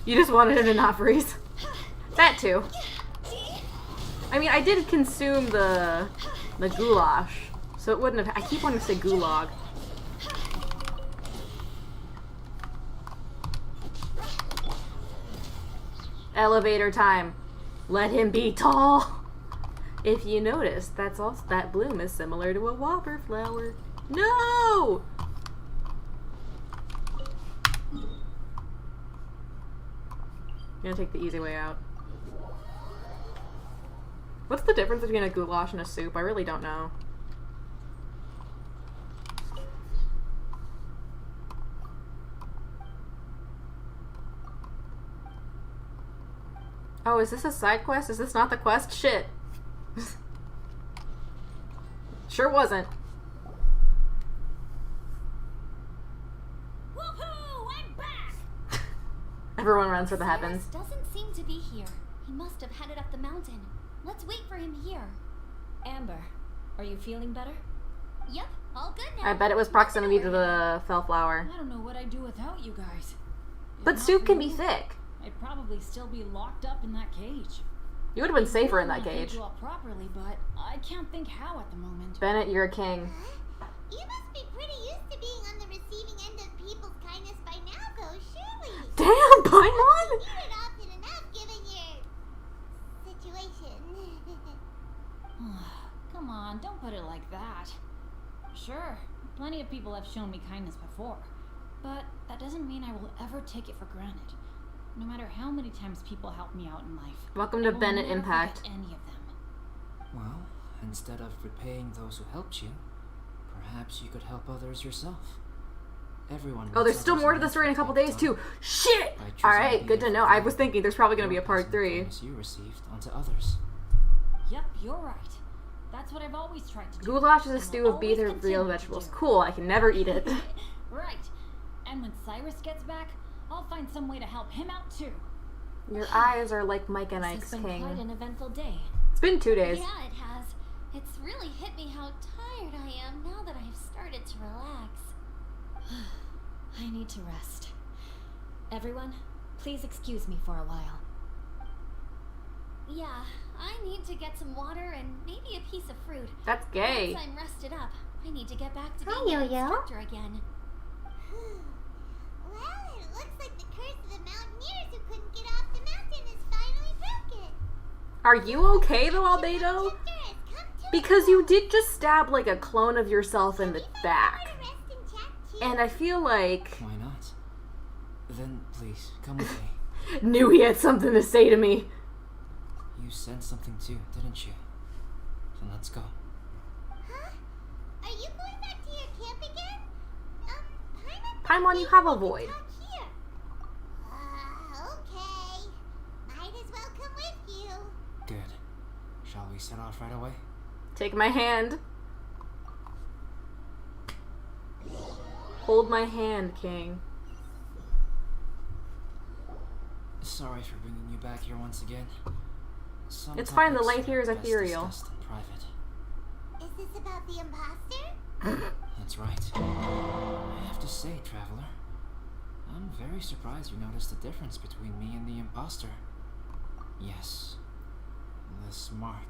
You just wanted him to not freeze. That too. I mean, I did consume the goulash, so it wouldn't have. I keep wanting to say gulag. Elevator time. Let him be tall. If you notice, that bloom is similar to a whopper flower. No! I'm gonna take the easy way out. What's the difference between a goulash and a soup? I really don't know. Oh, is this a side quest? Is this not the quest? Shit. Sure wasn't. Woohoo! I'm back! Everyone runs for the Cyrus heavens. doesn't seem to be here. He must have headed up the mountain. Let's wait for him here. Amber, are you feeling better? Yep, all good now. I bet it was proximity to the fellflower. I don't know what I'd do without you guys. If But not soup for can be you, thick. I'd probably still be locked up in that cage. You would have been safer in that I cage. you all properly, but I can't think how at the moment. Bennett, you're a king. You must be pretty used to being on the receiving end of people's kindness by now, though, surely. Damn, Paimon! You hear it often enough, given your situation. Come on, don't put it like that. Sure, plenty of people have shown me kindness before, but that doesn't mean I will ever take it for granted. No matter how many times people help me out in life. Welcome I to will Bennett never Impact. forget any of them. Well, instead of repaying those who helped you, perhaps you could help others yourself. Everyone. Oh, there's wants still others more to in the story in a life couple to days get too. done Shit! by choosing Alright, to good be to a know. I good was thinking there's probably gonna be a or part passing 3. kindness you received onto others. Yep, you're right. That's what I've always tried to do. Goulash is a and stew will of beef always and real continue to vegetables. do. Cool, I can never eat it. Right. And when Cyrus gets back, I'll find some way to help him out too. Your eyes are like Mike and This Ike's has been king. quite an eventful day. It's been 2 days. Yeah, it has. It's really hit me how tired I am now that I've started to relax. I need to rest. Everyone, please excuse me for a while. Yeah, I need to get some water and maybe a piece of fruit. That's gay. Once I'm rested up, I need to get back to Hi, being an Yo-Yo. instructor again. Well, it looks like the curse of the mountaineers who couldn't get off the mountain is finally broken. Are you okay though, Albedo? Because you did just stab like a clone of yourself in the back. And I feel like... Why not? Then please come with me. Knew he had something to say to me. You sensed something too, didn't you? Then let's go. Huh? Are you going back to your camp again? Paimon, you have a void. Here. Okay. Might as well come with you. Good. Shall we set off right away? Take my hand. Hold my hand, King. Sorry for bringing you back here once again. Some It's fine, the topics light here is are best ethereal. discussed in private. Is this about the imposter? That's right. I have to say, Traveler, I'm very surprised you noticed the difference between me and the imposter. Yes, this mark.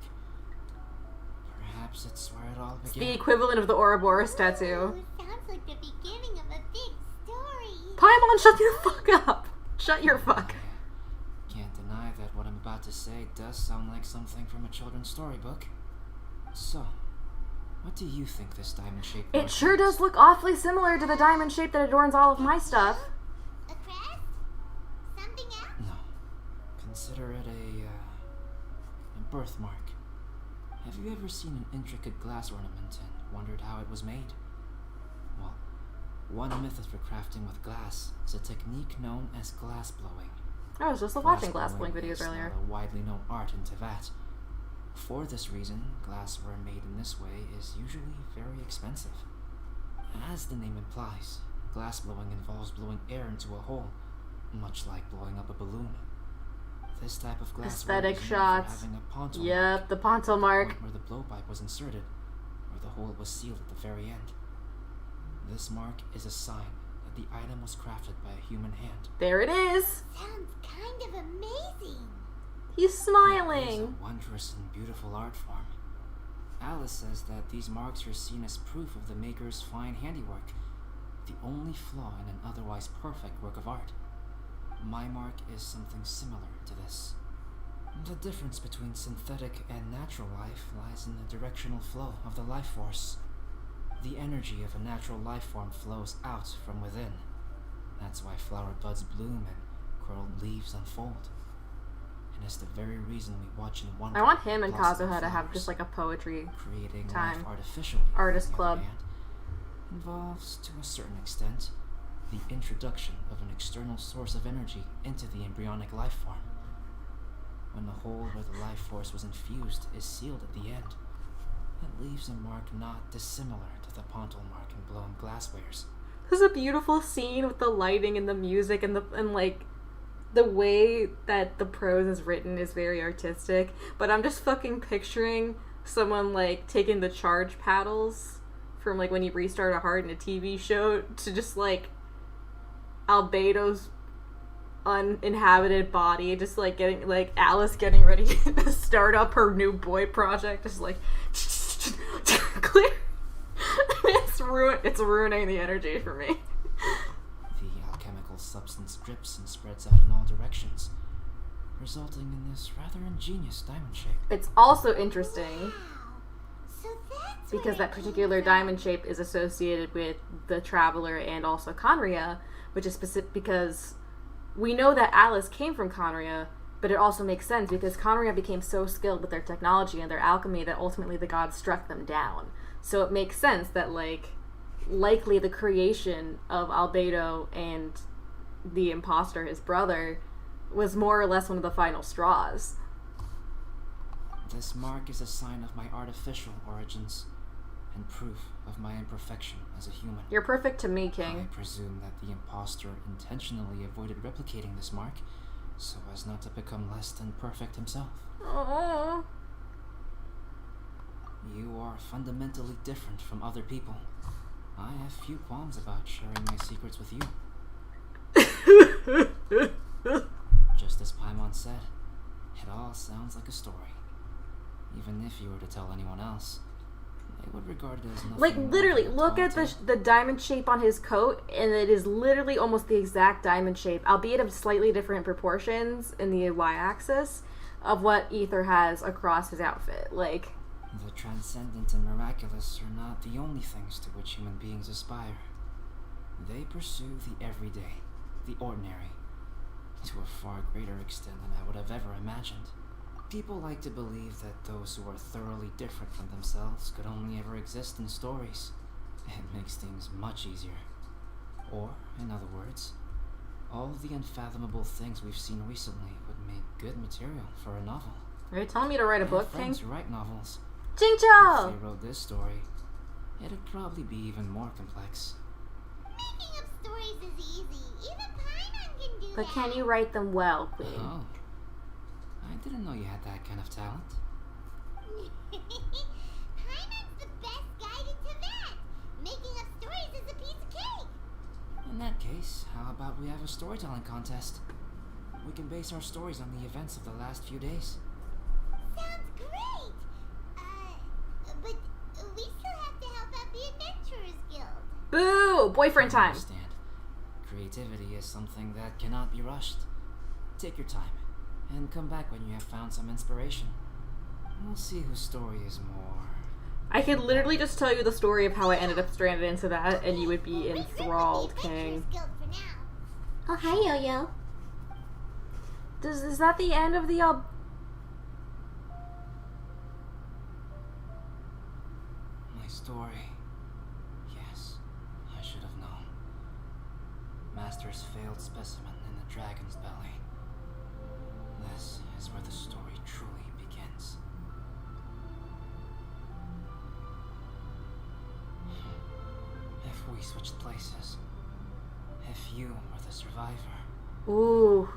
Perhaps it's where it all It's the began. equivalent of the Ouroboros tattoo. Ooh, sounds like the beginning of a big story. Paimon, shut the fuck up. Shut your fuck. Can't deny that what I'm about to say does sound like something from a children's storybook. So, What do you think this diamond shape It sure does look awfully similar to the diamond shape that adorns all of my stuff. A crest? Something else? No. Consider it a birthmark. Have you ever seen an intricate glass ornament and wondered how it was made? Well, one method for crafting with glass is a technique known as glass blowing. I was just watching glass blowing videos earlier. Not a widely known art in Teyvat. For this reason, glassware made in this way is usually very expensive. As the name implies, glass blowing involves blowing air into a hole, much like blowing up a balloon. This type of glassware Aesthetic is known shots. for having a pontil Yep, the pontil mark. where the blowpipe was inserted, or the hole was sealed at the very end. This mark is a sign that the item was crafted by a human hand. There it is. Sounds kind of amazing. He's It is smiling. a wondrous and beautiful art form. Alice says that these marks are seen as proof of the maker's fine handiwork, the only flaw in an otherwise perfect work of art. My mark is something similar to this. The difference between synthetic and natural life lies in the directional flow of the life force. The energy of a natural life form flows out from within. That's why flower buds bloom and curled leaves unfold. And it's the very reason we watch and wonder. I want him and blossom Kazuha to have flowers. just like a poetry Creating time. life artificially, Artist on the club. other hand, involves, to a certain extent, the introduction of an external source of energy into the embryonic life form. When the hole where the life force was infused is sealed at the end, it leaves a mark not dissimilar to the pontil mark in blown glasswares. This is a beautiful scene with the lighting and the music and like the way that the prose is written is very artistic. But I'm just fucking picturing someone like taking the charge paddles from like when you restart a heart in a TV show to just like Albedo's uninhabited body, just like getting like Alice getting ready to start up her new boy project, just like clear. It's ruining the energy for me. The alchemical substance drips and spreads out in all directions, resulting in this rather ingenious diamond shape. It's also interesting Wow. So that's because where that it came particular from. diamond shape is associated with the Traveler and also Conria, which is specific because we know that Alice came from Conria, but it also makes sense because Conria became so skilled with their technology and their alchemy that ultimately the gods struck them down. So it makes sense that likely the creation of Albedo and the imposter, his brother, was more or less one of the final straws. This mark is a sign of my artificial origins, and proof of my imperfection as a human. You're perfect to me, I King. presume that the impostor intentionally avoided replicating this mark, so as not to become less than perfect himself. Oh. You are fundamentally different from other people. I have few qualms about sharing my secrets with you. Just as Paimon said, it all sounds like a story. Even if you were to tell anyone else, they would regard it as nothing Like, more literally, than a look tall at tale. the diamond shape on his coat, and it is literally almost the exact diamond shape, albeit of slightly different proportions in the y-axis, of what Ether has across his outfit. Like, The transcendent and miraculous are not the only things to which human beings aspire. They pursue the everyday, the ordinary, to a far greater extent than I would have ever imagined. People like to believe that those who are thoroughly different from themselves could only ever exist in stories. It makes things much easier. Or, in other words, all of the unfathomable things we've seen recently would make good material for a novel. are you telling me to write a I have book, King? friends who write novels. If Jincho! they wrote this story, it'd probably be even more complex. Making up stories is easy. Even Paimon can do But that. can you write them well, Queen? Oh. I didn't know you had that kind of talent. Paimon's the best guide into that. Making up stories is a piece of cake. In that case, how about we have a storytelling contest? We can base our stories on the events of the last few days. Sounds great. But we still have to help out the Adventurers Guild. Boo! Boyfriend I time. understand. Creativity is something that cannot be rushed. Take your time, and come back when you have found some inspiration. We'll see whose story is more I could literally just tell you the story of how I ended up stranded into that, and you would be enthralled, King. Oh, hi, Yo-Yo. Is that the end of the My story. Yes, I should have known. Master's failed specimen in the dragon's belly. This is where the story truly begins. If we switched places, if you were the survivor, Ooh.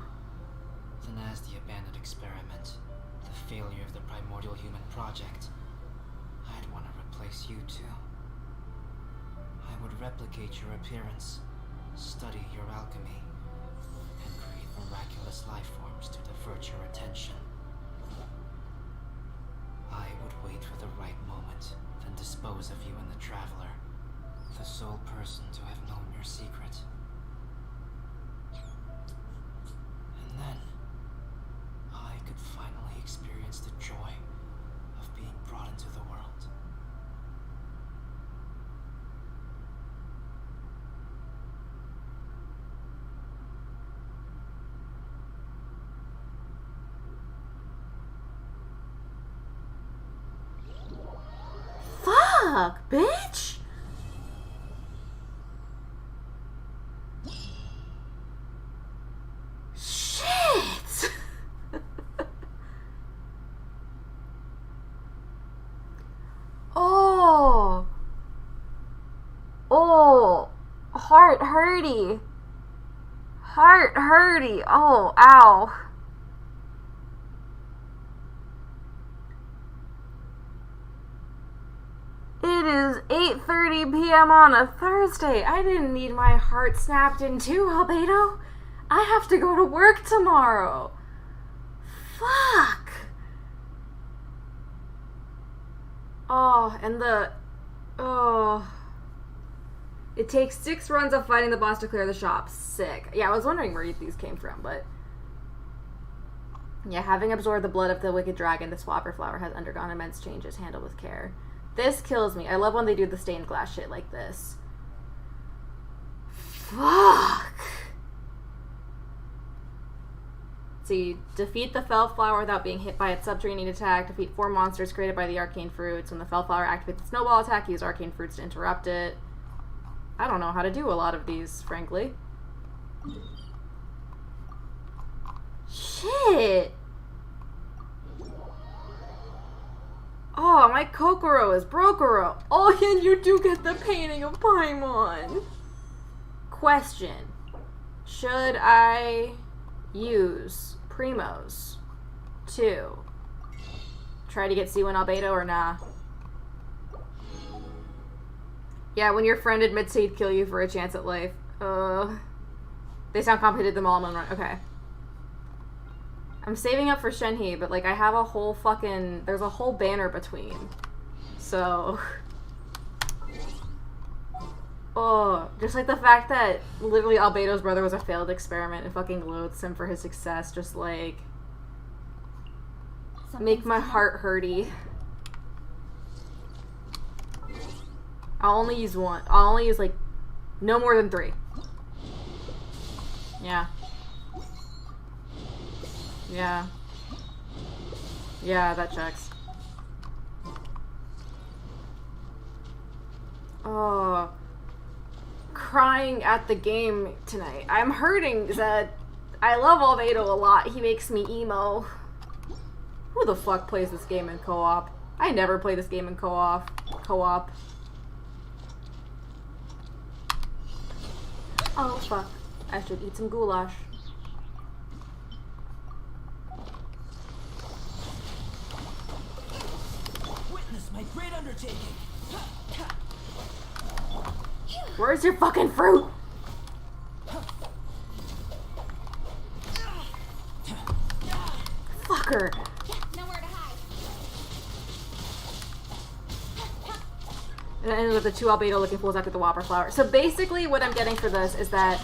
then as the abandoned experiment, the failure of the primordial human project, I'd want to replace you too. I would replicate your appearance, study your alchemy, and create miraculous life forms to divert your attention. I would wait for the right moment, then dispose of you and the Traveler, the sole person to have known your secret. And then, I could finally experience the joy of being brought into the world. Fuck, bitch! Shit! Oh! Oh! Heart hurty! Heart hurty! Oh, ow! It is 8:30 p.m. on a Thursday. I didn't need my heart snapped in two, Albedo. I have to go to work tomorrow. Fuck. Oh, and it takes 6 runs of fighting the boss to clear the shop. Sick. Yeah, I was wondering where these came from, but yeah, having absorbed the blood of the wicked dragon, the swapper flower has undergone immense changes. Handled with care. This kills me. I love when they do the stained glass shit like this. Fuck. See, defeat the Fel Flower without being hit by its subterranean attack. Defeat 4 monsters created by the arcane fruits. When the Fel Flower activates the snowball attack, use arcane fruits to interrupt it. I don't know how to do a lot of these, frankly. Shit. Oh, my Kokoro is Brokoro. Oh, and you do get the painting of Paimon. Question. Should I use Primos to try to get Siwa and Albedo or nah? Yeah, when your friend admits he'd kill you for a chance at life. They sound complicated, them all in one run. Okay. I'm saving up for Shenhe, but, like, I have a whole fucking... There's a whole banner between. So... Oh, just, like, the fact that literally Albedo's brother was a failed experiment and fucking loathes him for his success just, like... make my heart hurty. I'll only use one. I'll only use, like, no more than 3. Yeah. Yeah. Yeah, that checks. Oh. Crying at the game tonight. I'm hurting that I love Albedo a lot. He makes me emo. Who the fuck plays this game in co-op? I never play this game in co-op. Oh, fuck. I should eat some goulash. Witness my great undertaking. Where's your fucking fruit? Fucker. Nowhere to hide. And it ended with the 2 Albedo looking fools after the Whopper Flower. So basically what I'm getting for this is that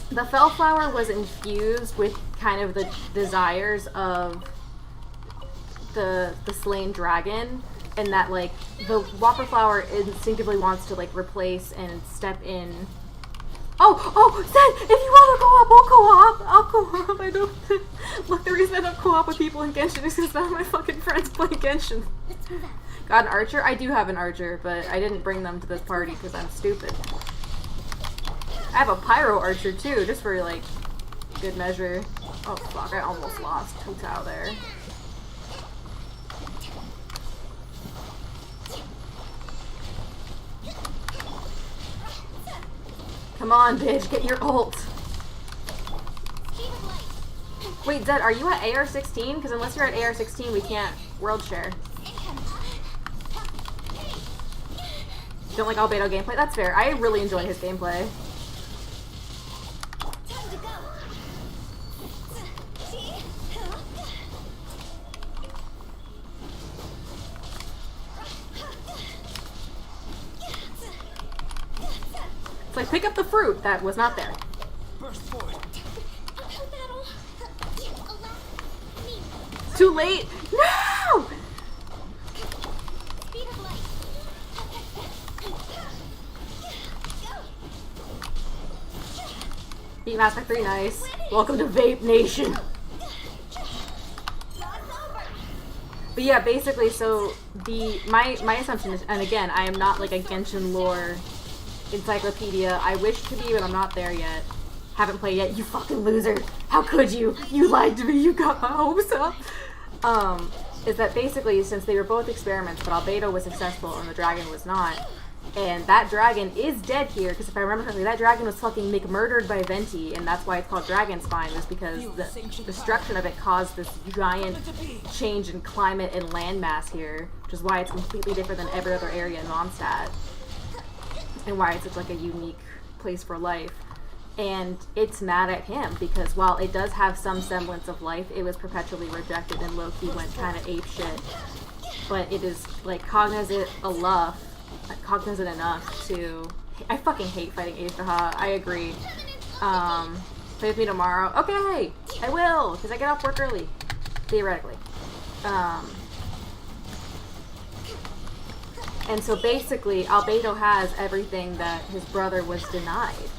the Fel Flower was infused with kind of the desires of the slain dragon. and that like the Whopper Flower instinctively wants to like replace and step in. Oh, Zed, if you want to co-op, I'll co-op. I don't. Look, the reason I don't co-op with people in Genshin is because none of my fucking friends play Genshin. Got an archer? I do have an archer, but I didn't bring them to this party because I'm stupid. I have a pyro archer too, just for like good measure. Oh fuck, I almost lost Totao there. Come on, bitch, get your ult. Wait, Zed, are you at AR-16? Because unless you're at AR-16, we can't world share. Don't like Albedo gameplay? That's fair. I really enjoy his gameplay. It's like, pick up the fruit that was not there. Burst forward. Too late! No! Beat Master 3, nice. Welcome to Vape Nation. But yeah, basically, so my assumption is, and again, I am not like a Genshin lore encyclopedia. I wish to be, but I'm not there yet. Haven't played yet. You fucking loser! How could you? You lied to me. You got my hopes up. Is that basically, since they were both experiments, but Albedo was successful and the dragon was not, and that dragon is dead here, because if I remember correctly, that dragon was fucking murdered by Venti, and that's why it's called Dragon Spine, was because the destruction of it caused this giant change in climate and landmass here, which is why it's completely different than every other area in Mondstadt, and why it's such like a unique place for life. And it's mad at him because while it does have some semblance of life, it was perpetually rejected and Loki went kind of apeshit. But it is like cognizant enough to. I fucking hate fighting Aizraha. I agree. Play with me tomorrow. Okay, I will because I get off work early, theoretically. And so basically, Albedo has everything that his brother was denied.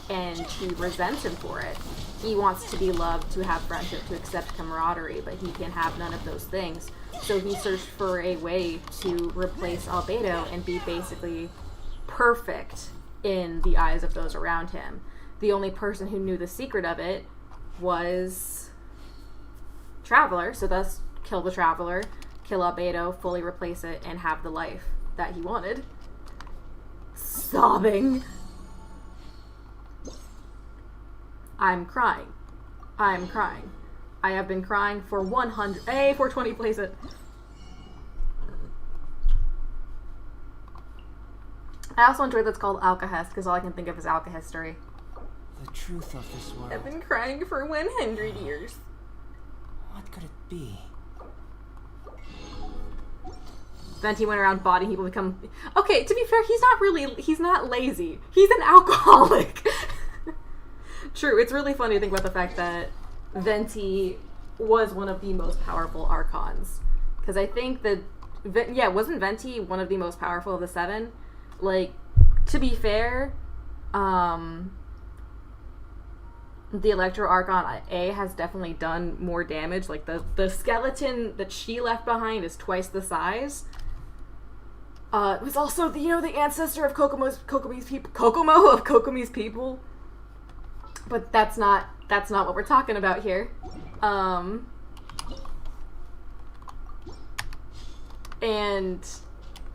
And he resents him for it. He wants to be loved, to have friendship, to accept camaraderie, but he can have none of those things. So he searched for a way to replace Albedo and be basically perfect in the eyes of those around him. The only person who knew the secret of it was Traveler, so thus kill the Traveler, kill Albedo, fully replace it, and have the life that he wanted. Sobbing. I'm crying. I'm crying. I have been crying for 100. Hey, 420, place it. I also enjoyed that's called Alcahest, because all I can think of is Alcahistory. The truth of this world. I've been crying for 100 years. What could it be? Venti went around bodying people become... Okay, to be fair, he's not lazy. He's an alcoholic. True, it's really funny to think about the fact that Venti was one of the most powerful Archons. Because I think that... Yeah, wasn't Venti one of the most powerful of the 7? Like, to be fair, the Electro Archon A has definitely done more damage. Like, the skeleton that she left behind is twice the size. It was also, the ancestor of Kokomo's people. Kokomo of Kokomi's people. But that's not what we're talking about here. And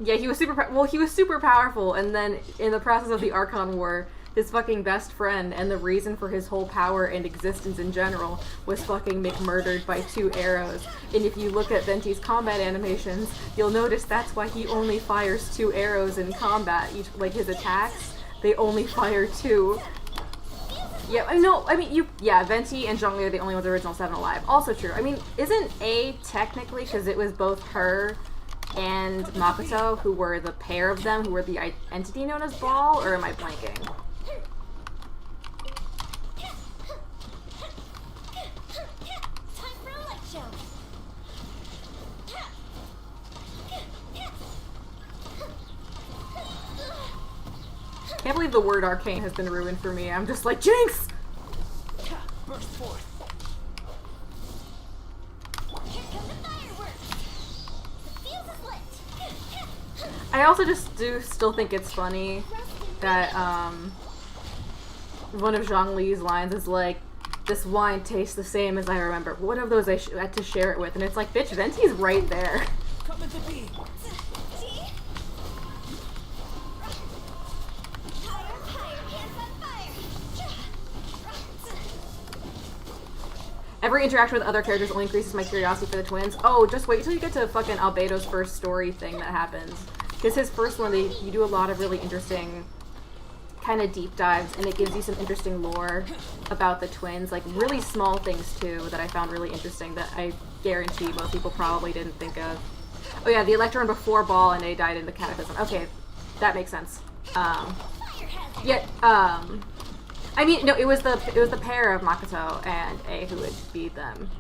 yeah, he was super powerful, and then in the process of the Archon War, his fucking best friend and the reason for his whole power and existence in general was fucking murdered by 2 arrows. And if you look at Venti's combat animations, you'll notice that's why he only fires 2 arrows in combat. His attacks, they only fire 2. Yeah, Venti and Zhongli are the only ones original 7 alive. Also true. I mean, isn't A technically, because it was both her and Makoto who were the pair of them, who were the entity known as Ball, or am I blanking? believe the word arcane has been ruined for me. I'm just like, Jinx! Burst forth. Here come the fireworks. The fuse is lit. I also just do still think it's funny that, one of Zhongli's lines is like, this wine tastes the same as I remember. One of those I had to share it with, and it's like, bitch, Venti's right there. Come into being. Every interaction with other characters only increases my curiosity for the twins. Oh, just wait till you get to fucking Albedo's first story thing that happens. Because his first one, you do a lot of really interesting kind of deep dives, and it gives you some interesting lore about the twins. Like, really small things, too, that I found really interesting that I guarantee most people probably didn't think of. Oh yeah, the Electron before Ball and they died in the Cataclysm. Okay, that makes sense. I mean, no, it was the pair of Makoto and A who would beat them,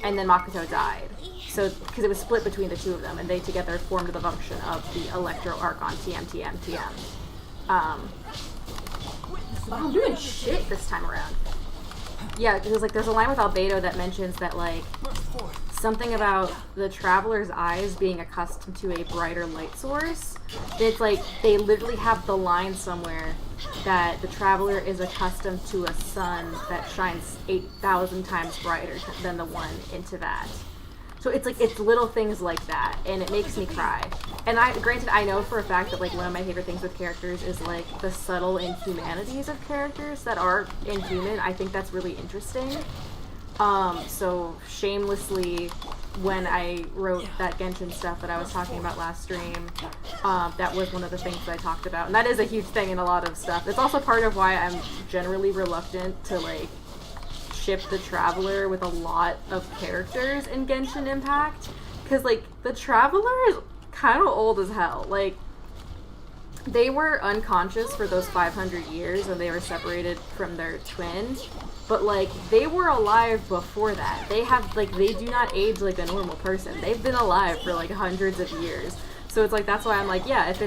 and then Makoto died. So, because it was split between the two of them, and they together formed the function of the Electro Archon TM. I'm doing shit this time around. Yeah, because like there's a line with Albedo that mentions that like something about the traveler's eyes being accustomed to a brighter light source. It's like they literally have the line somewhere that the traveler is accustomed to a sun that shines 8,000 times brighter than the one into that. So it's like, it's little things like that, and it makes me cry. And granted, I know for a fact that like one of my favorite things with characters is like the subtle inhumanities of characters that are inhuman. I think that's really interesting. So shamelessly, when I wrote that Genshin stuff that I was talking about last stream, that was one of the things that I talked about. And that is a huge thing in a lot of stuff. It's also part of why I'm generally reluctant to like ship the Traveler with a lot of characters in Genshin Impact. Because like, the Traveler is kind of old as hell. Like, they were unconscious for those 500 years and they were separated from their twin. But like, they were alive before that. They have, like, they do not age like a normal person. They've been alive for like hundreds of years. So it's like, that's why I'm like, yeah, if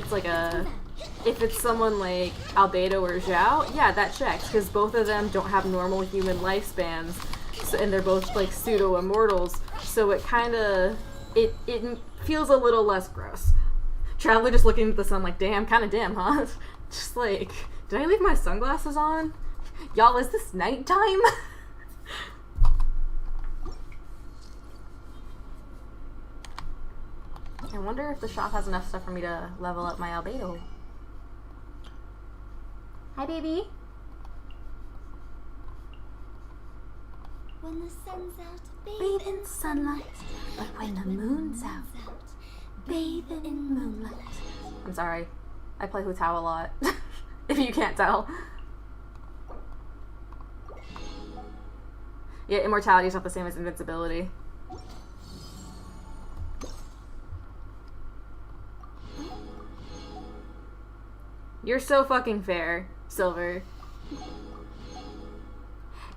it's someone like Albedo or Zhao, yeah, that checks. Because both of them don't have normal human lifespans. So, and they're both like pseudo-immortals. So it kind of, it feels a little less gross. Traveler just looking at the sun like, damn, kind of dim, huh? Just like, did I leave my sunglasses on? Y'all, is this nighttime? I wonder if the shop has enough stuff for me to level up my Albedo. Hi, baby. When the sun's out, Bathe in sunlight, but when the moon's out, bathe in moonlight. I'm sorry. I play Hu Tao a lot, if you can't tell. Yeah, immortality is not the same as invincibility. You're so fucking fair, Silver.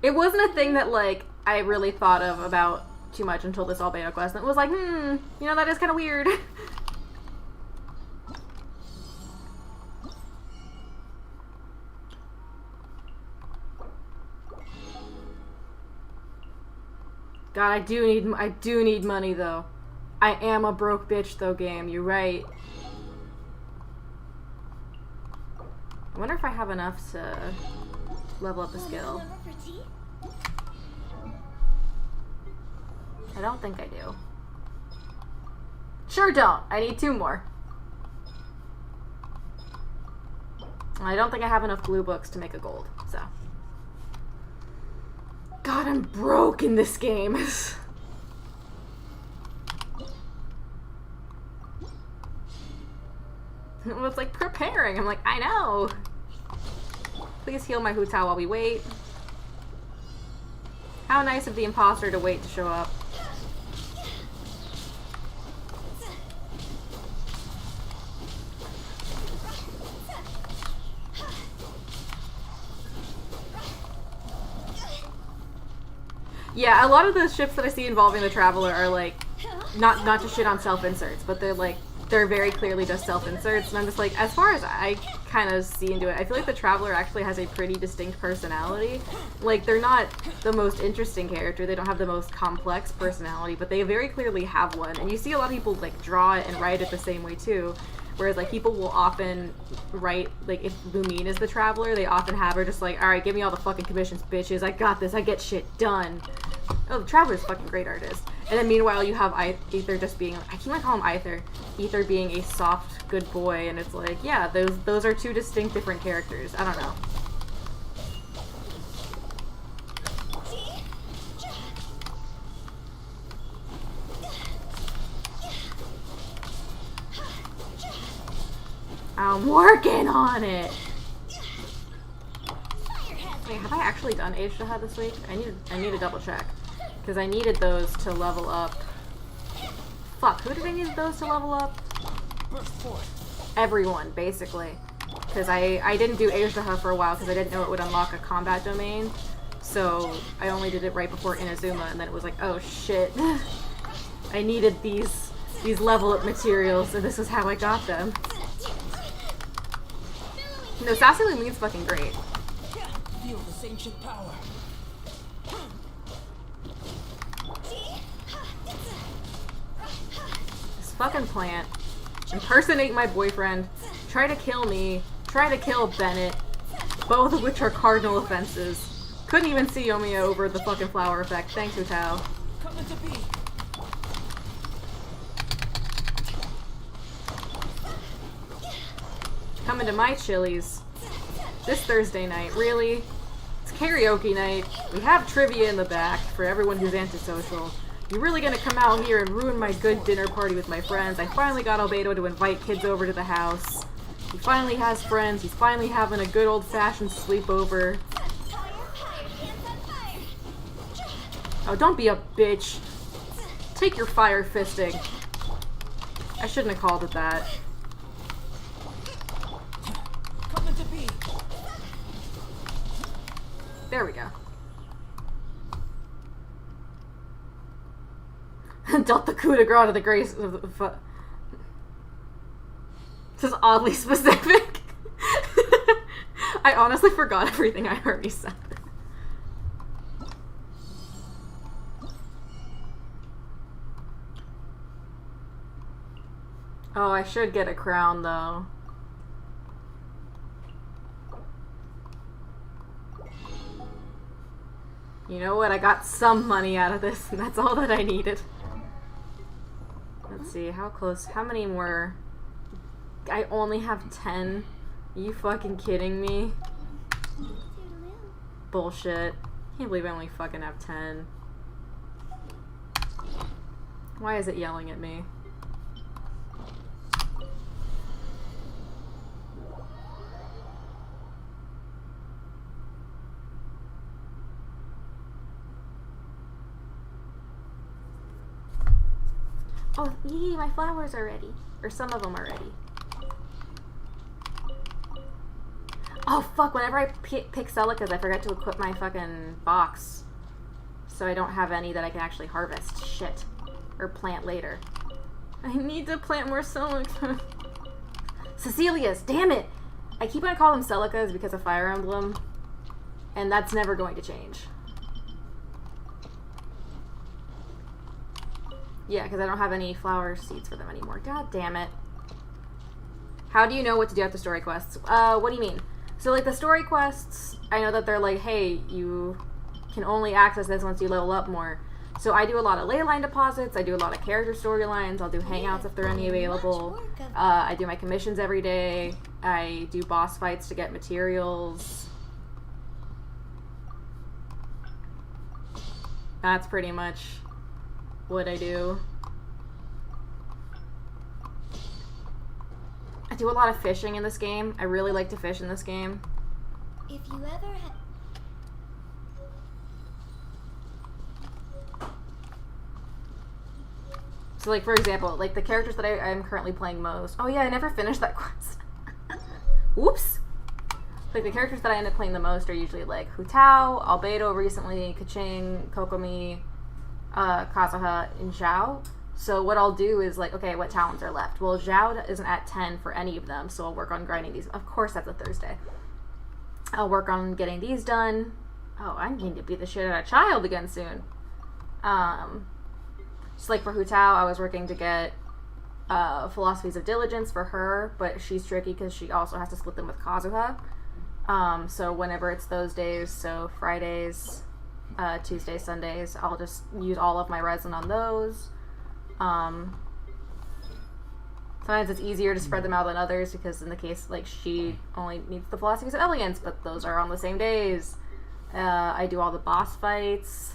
It wasn't a thing that, like, I really thought of about too much until this Albedo quest. And it was like, you know, that is kind of weird. God, I do need money, though. I am a broke bitch, though, game. You're right. I wonder if I have enough to level up a skill. I don't think I do. Sure don't. I need 2 more. I don't think I have enough blue books to make a gold, so. God, I'm broke in this game. Well, it's like preparing. I'm like, I know. Please heal my Hu Tao while we wait. How nice of the imposter to wait to show up. Yeah, a lot of the ships that I see involving the Traveler are like, not to shit on self-inserts, but they're like they're very clearly just self-inserts, and I'm just like, as far as I kind of see into it, I feel like the Traveler actually has a pretty distinct personality. Like, they're not the most interesting character, they don't have the most complex personality, but they very clearly have one, and you see a lot of people, like, draw it and write it the same way, too. Whereas, like, people will often write, like, if Lumine is the Traveler, they often have her just like, alright, give me all the fucking commissions, bitches, I got this, I get shit done. Oh, the Traveler's a fucking great artist. And then meanwhile, you have Aether just being, I keep on calling him Aether. Aether being a soft, good boy, and it's like, yeah, those are two distinct different characters. I don't know. I'm working on it! Wait, have I actually done Aether this week? I need to double check. Because I needed those to level up. Fuck, who did I need those to level up? Everyone, basically. Because I didn't do Aether for a while because I didn't know it would unlock a combat domain. So I only did it right before Inazuma, and then it was like, oh shit. I needed these level up materials, so this is how I got them. No, Sassy Lumine's fucking great. Feel this ancient power. This fucking plant. Impersonate my boyfriend. Try to kill me. Try to kill Bennett. Both of which are cardinal offenses. Couldn't even see Yomiya over the fucking flower effect. Thanks, Utao. Coming to be. Coming to my Chili's. This Thursday night. Really? It's karaoke night. We have trivia in the back for everyone who's antisocial. You're really gonna come out here and ruin my good dinner party with my friends. I finally got Albedo to invite kids over to the house. He finally has friends. He's finally having a good old-fashioned sleepover. Oh, don't be a bitch. Take your fire fisting. I shouldn't have called it that. Coming to be. There we go. Dealt the coup de grace to the grace of the This is oddly specific. I honestly forgot everything I already said. Oh, I should get a crown though. You know what? I got some money out of this, and that's all that I needed. Let's see, how close? How many more? I only have 10. Are you fucking kidding me? Bullshit. Can't believe I only fucking have 10. Why is it yelling at me? Oh, yee, my flowers are ready. Or some of them are ready. Oh, fuck, whenever I pick Celicas, I forget to equip my fucking box. So I don't have any that I can actually harvest. Shit. Or plant later. I need to plant more Celicas. Cecilias, damn it! I keep on calling them Celicas because of Fire Emblem. And that's never going to change. Yeah, because I don't have any flower seeds for them anymore. God damn it. How do you know what to do at the story quests? What do you mean? So, like, the story quests, I know that they're like, hey, you can only access this once you level up more. So I do a lot of ley line deposits, I do a lot of character storylines, I'll do hangouts if there are any available. I do my commissions every day. I do boss fights to get materials. That's pretty much what I do. I do a lot of fishing in this game. I really like to fish in this game. If you ever had... So, like, for example, like, the characters that I'm currently playing most... Oh, yeah, I never finished that quest. Whoops! Like, the characters that I end up playing the most are usually, like, Hutao, Albedo recently, Kaching, Kokomi, Kazuha, and Zhao. So what I'll do is like, okay, what talents are left? Well, Zhao isn't at 10 for any of them, so I'll work on grinding these. Of course, that's a Thursday. I'll work on getting these done. Oh, I need to beat the shit out of Child again soon. Just like for Hu Tao, I was working to get Philosophies of Diligence for her, but she's tricky because she also has to split them with Kazuha. So whenever it's those days, so Fridays, Tuesdays, Sundays, I'll just use all of my resin on those. Sometimes it's easier to spread them out than others because in the case, like, she only needs the Philosophies of Elegance, but those are on the same days. I do all the boss fights.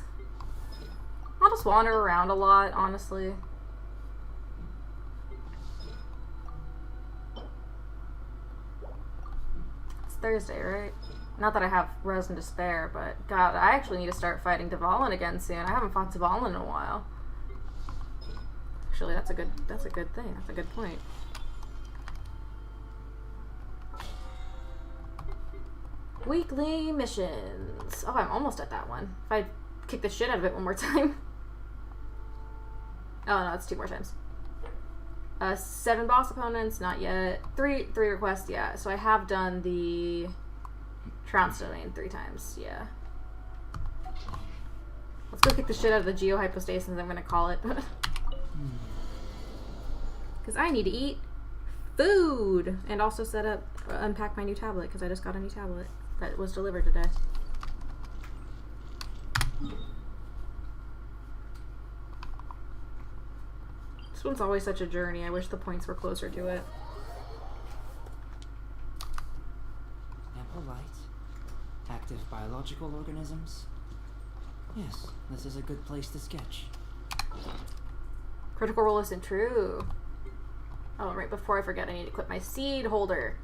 I'll just wander around a lot, honestly. It's Thursday, right? Not that I have resin to spare, but God, I actually need to start fighting Dvalin again soon. I haven't fought Dvalin in a while. Actually, that's a good thing. That's a good point. Weekly missions. Oh, I'm almost at that one. If I kick the shit out of it one more time. Oh no, it's 2 more times. 7 boss opponents, not yet. 3 requests, yeah. So I have done the Trounce domain 3 times, yeah. Let's go kick the shit out of the Geohypostasis, I'm gonna call it. Because I need to eat food and also set up, unpack my new tablet because I just got a new tablet that was delivered today. This one's always such a journey. I wish the points were closer to it. Ample light. Active biological organisms. Yes, this is a good place to sketch. Critical role isn't true. Oh, right before I forget, I need to equip my seed holder.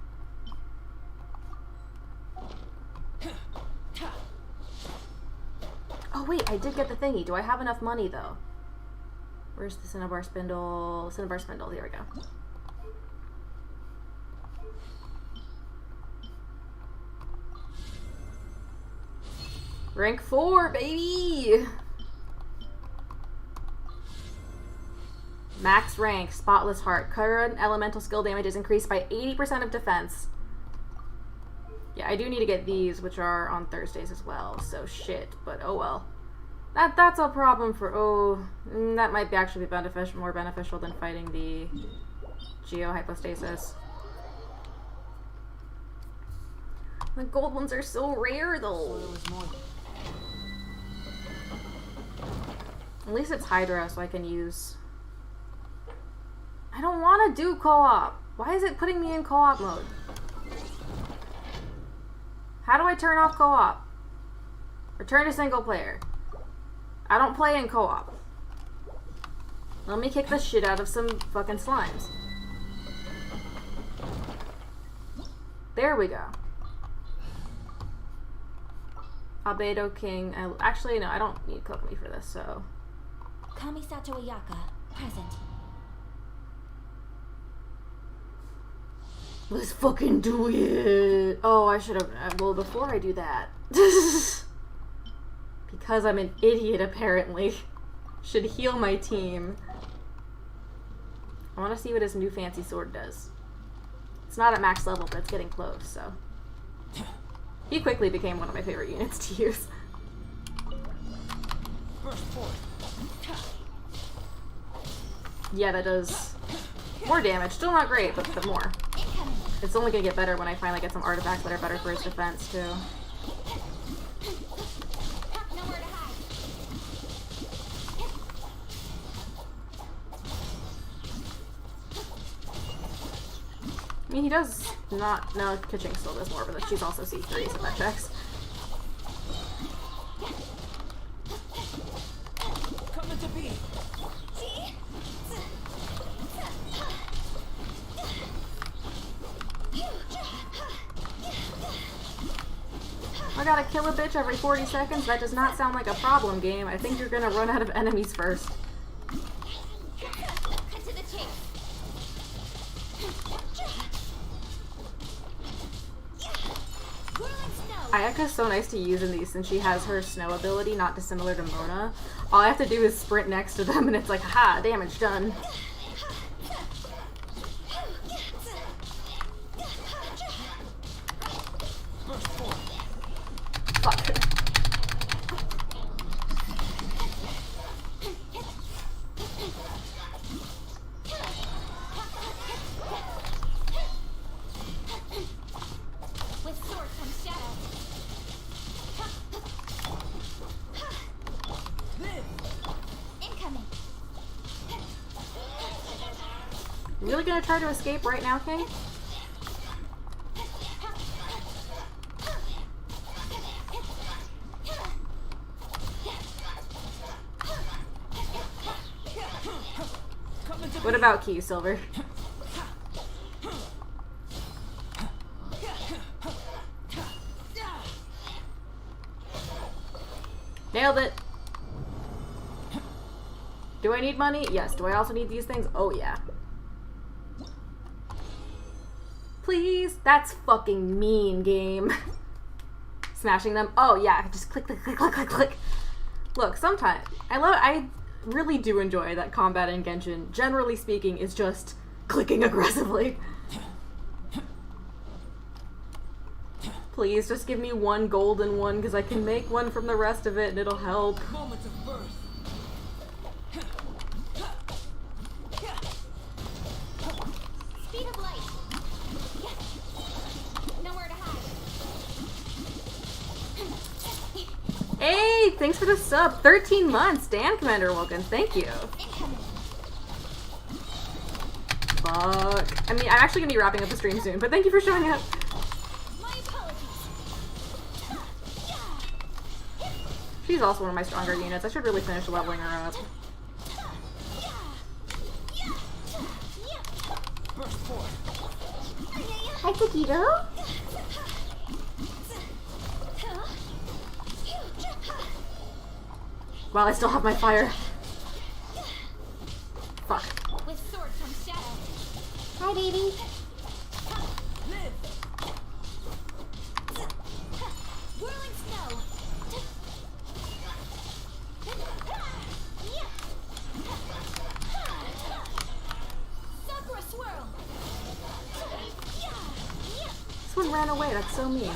Oh wait, I did get the thingy. Do I have enough money though? Where's the Cinnabar Spindle? Cinnabar Spindle, here we go. Rank 4, baby! Max rank, Spotless Heart. Current elemental skill damage is increased by 80% of defense. Yeah, I do need to get these, which are on Thursdays as well, so shit, but oh well. That's a problem for, that might be actually be more beneficial than fighting the Geohypostasis. The gold ones are so rare though. At least it's Hydra, so I can use... I don't want to do co-op. Why is it putting me in co-op mode? How do I turn off co-op? Return to single player. I don't play in co-op. Let me kick the shit out of some fucking slimes. There we go. Albedo King. Actually, no, I don't need Kokomi for this, so... Kamisato Ayaka, present. Let's fucking do it! Oh, I should have... Well, before I do that... because I'm an idiot, apparently. Should heal my team. I want to see what his new fancy sword does. It's not at max level, but it's getting close, so... He quickly became one of my favorite units to use. Yeah, that does more damage. Still not great, but more. It's only gonna get better when I finally get some artifacts that are better for his defense, too. I mean, he does not... No, Kitching still does more, but she's also C3, so that checks. Coming to be. I gotta kill a bitch every 40 seconds? That does not sound like a problem, game. I think you're gonna run out of enemies first. Cut to the chase. Whirling snow. Ayaka's so nice to use in these since she has her snow ability, not dissimilar to Mona. All I have to do is sprint next to them and it's like, ha, damage done. Fuck. With sword comes shadow. Incoming. You really gonna try to escape right now, King? What about Key, Silver? Nailed it! Do I need money? Yes. Do I also need these things? Oh, yeah. Please? That's fucking mean, game. Smashing them? Oh, yeah. Just click, click, click, click, click, click. Look, sometimes I really do enjoy that combat in Genshin, generally speaking, is just clicking aggressively. Please, just give me one golden one, because I can make one from the rest of it, and it'll help. Moments of birth. Speed of light. Yes. Nowhere to hide. Hey, thanks for the sub. 13 months. Dan Commander Woken, thank you. Incoming. Fuck. I mean, I'm actually going to be wrapping up the stream soon, but thank you for showing up. My apologies. She's also one of my stronger units. I should really finish leveling her up. Hi, Taquito. While I still have my fire. Fuck. With sword comes shadow. Hi, baby. Whirling snow. Sakura swirl. This one ran away. That's so mean.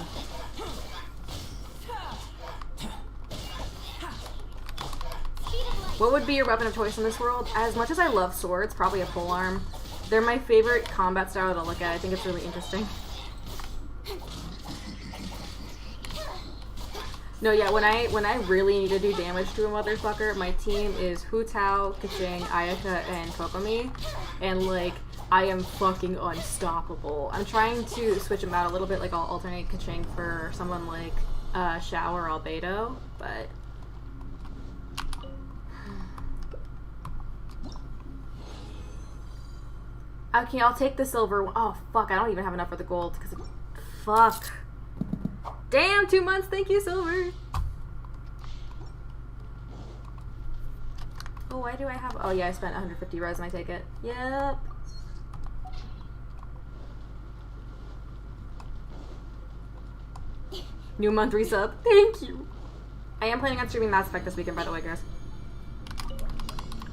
What would be your weapon of choice in this world? As much as I love swords, probably a polearm. They're my favorite combat style to look at. I think it's really interesting. No, yeah, when I really need to do damage to a motherfucker, my team is Hu Tao, Keqing, Ayaka, and Kokomi. And, like, I am fucking unstoppable. I'm trying to switch them out a little bit, like I'll alternate Keqing for someone like Xiao or Albedo, but... Okay, I'll take the silver. Oh, fuck, I don't even have enough for the gold, because... Fuck. Damn, 2 months, thank you, Silver! Oh, why do I have... Oh, yeah, I spent 150 res and I take it. Yep. New month resub. Thank you! I am planning on streaming Mass Effect this weekend, by the way, guys.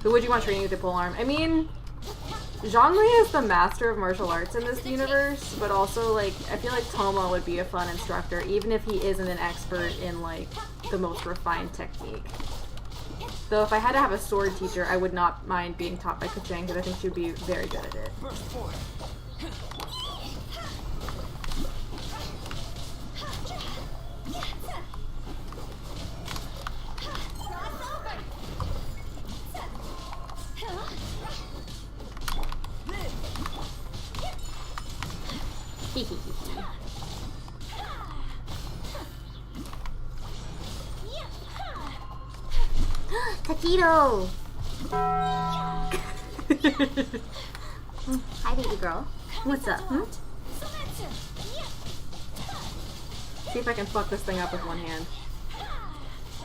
Who would you want training with the polearm? I mean... Zhongli is the master of martial arts in this universe, but also, like, I feel like Toma would be a fun instructor, even if he isn't an expert in, like, the most refined technique. Though if I had to have a sword teacher, I would not mind being taught by Keqing, because I think she would be very good at it. Taquito! Hi, baby girl. What's up, hmm? See if I can fuck this thing up with one hand.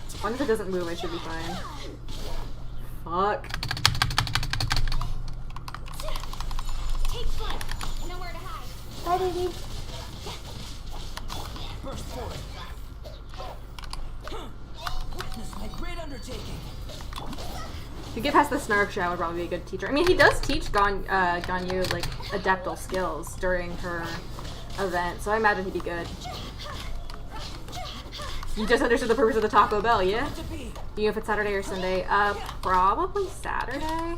As long as it doesn't move, I should be fine. Fuck. Take flight. Nowhere to hide. Hi, baby. Burst forward. If you get past the snark show, would probably be a good teacher. I mean, he does teach Ganyu like adeptal skills during her event, so I imagine he'd be good. You just understood the purpose of the Taco Bell, yeah? Do you know if it's Saturday or Sunday? Probably Saturday.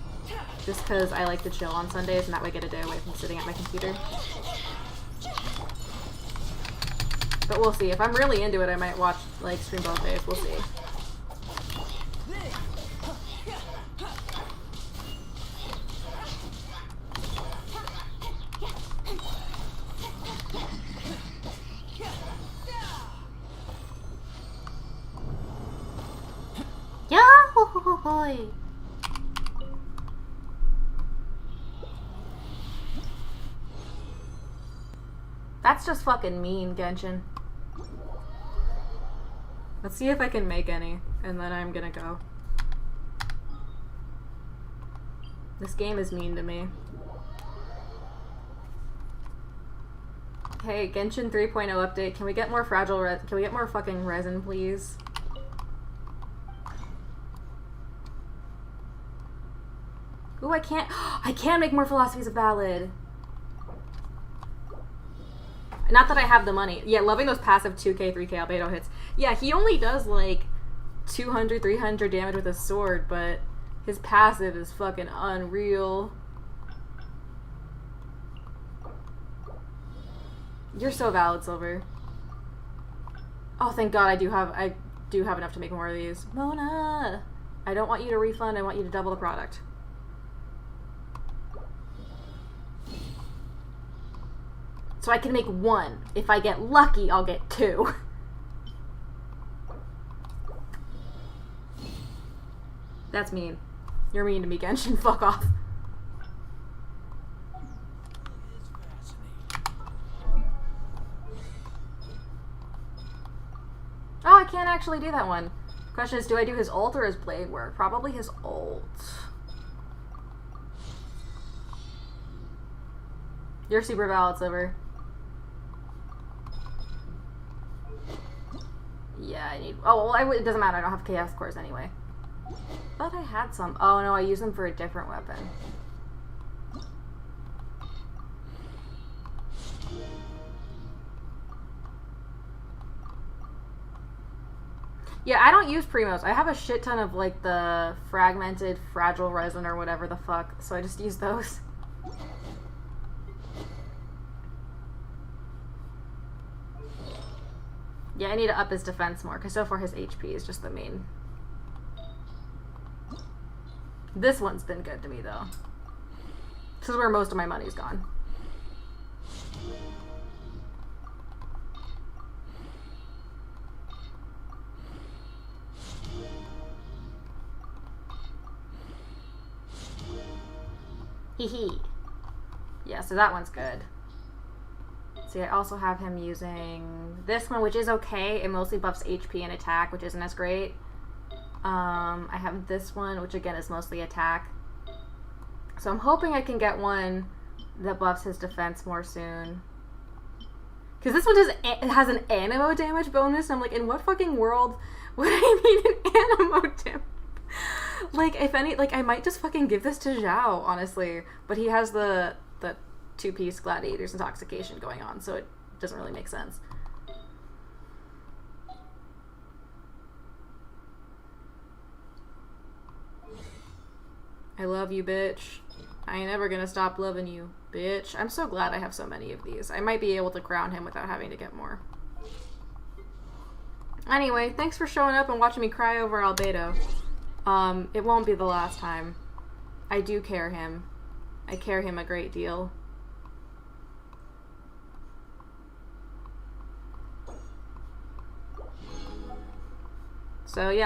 Just because I like to chill on Sundays, and that way I get a day away from sitting at my computer. But we'll see. If I'm really into it, I might watch, like, stream both days. We'll see. Yahoo! That's just fucking mean, Genshin. Let's see if I can make any, and then I'm gonna go. This game is mean to me. Hey, Genshin 3.0 update. Can we get more can we get more fucking resin, please? Ooh, I can make more Philosophies of Ballad. Not that I have the money. Yeah, loving those passive 2k, 3k Albedo hits. Yeah, he only does like 200, 300 damage with his sword, but his passive is fucking unreal. You're so valid, Silver. Oh, thank God I do have enough to make more of these. Mona! I don't want you to refund, I want you to double the product. So I can make one. If I get lucky, I'll get two. That's mean. You're mean to me, Genshin. Fuck off. Oh, I can't actually do that one. Question is, do I do his ult or his blade work? Probably his ult. You're super valid, Silver. Yeah, I need... Oh, well, it doesn't matter. I don't have chaos cores anyway. But I had some. Oh, no, I used them for a different weapon. Yeah, I don't use Primos. I have a shit ton of, like, the fragmented, fragile resin or whatever the fuck, so I just use those. Yeah, I need to up his defense more, because so far his HP is just the main. This one's been good to me, though. This is where most of my money's gone. Hee hee. Yeah, so that one's good. See, I also have him using this one, which is okay. It mostly buffs HP and attack, which isn't as great. I have this one, which again is mostly attack. So I'm hoping I can get one that buffs his defense more soon. Because this one has an animo damage bonus, and I'm like, in what fucking world would I need an animo damage? Like, if any, like, I might just fucking give this to Zhao, honestly. But he has the two-piece Gladiator's Intoxication going on, so it doesn't really make sense. I love you, bitch. I ain't ever gonna stop loving you, bitch. I'm so glad I have so many of these. I might be able to crown him without having to get more. Anyway, thanks for showing up and watching me cry over Albedo. It won't be the last time. I do care him. I care him a great deal. So yeah.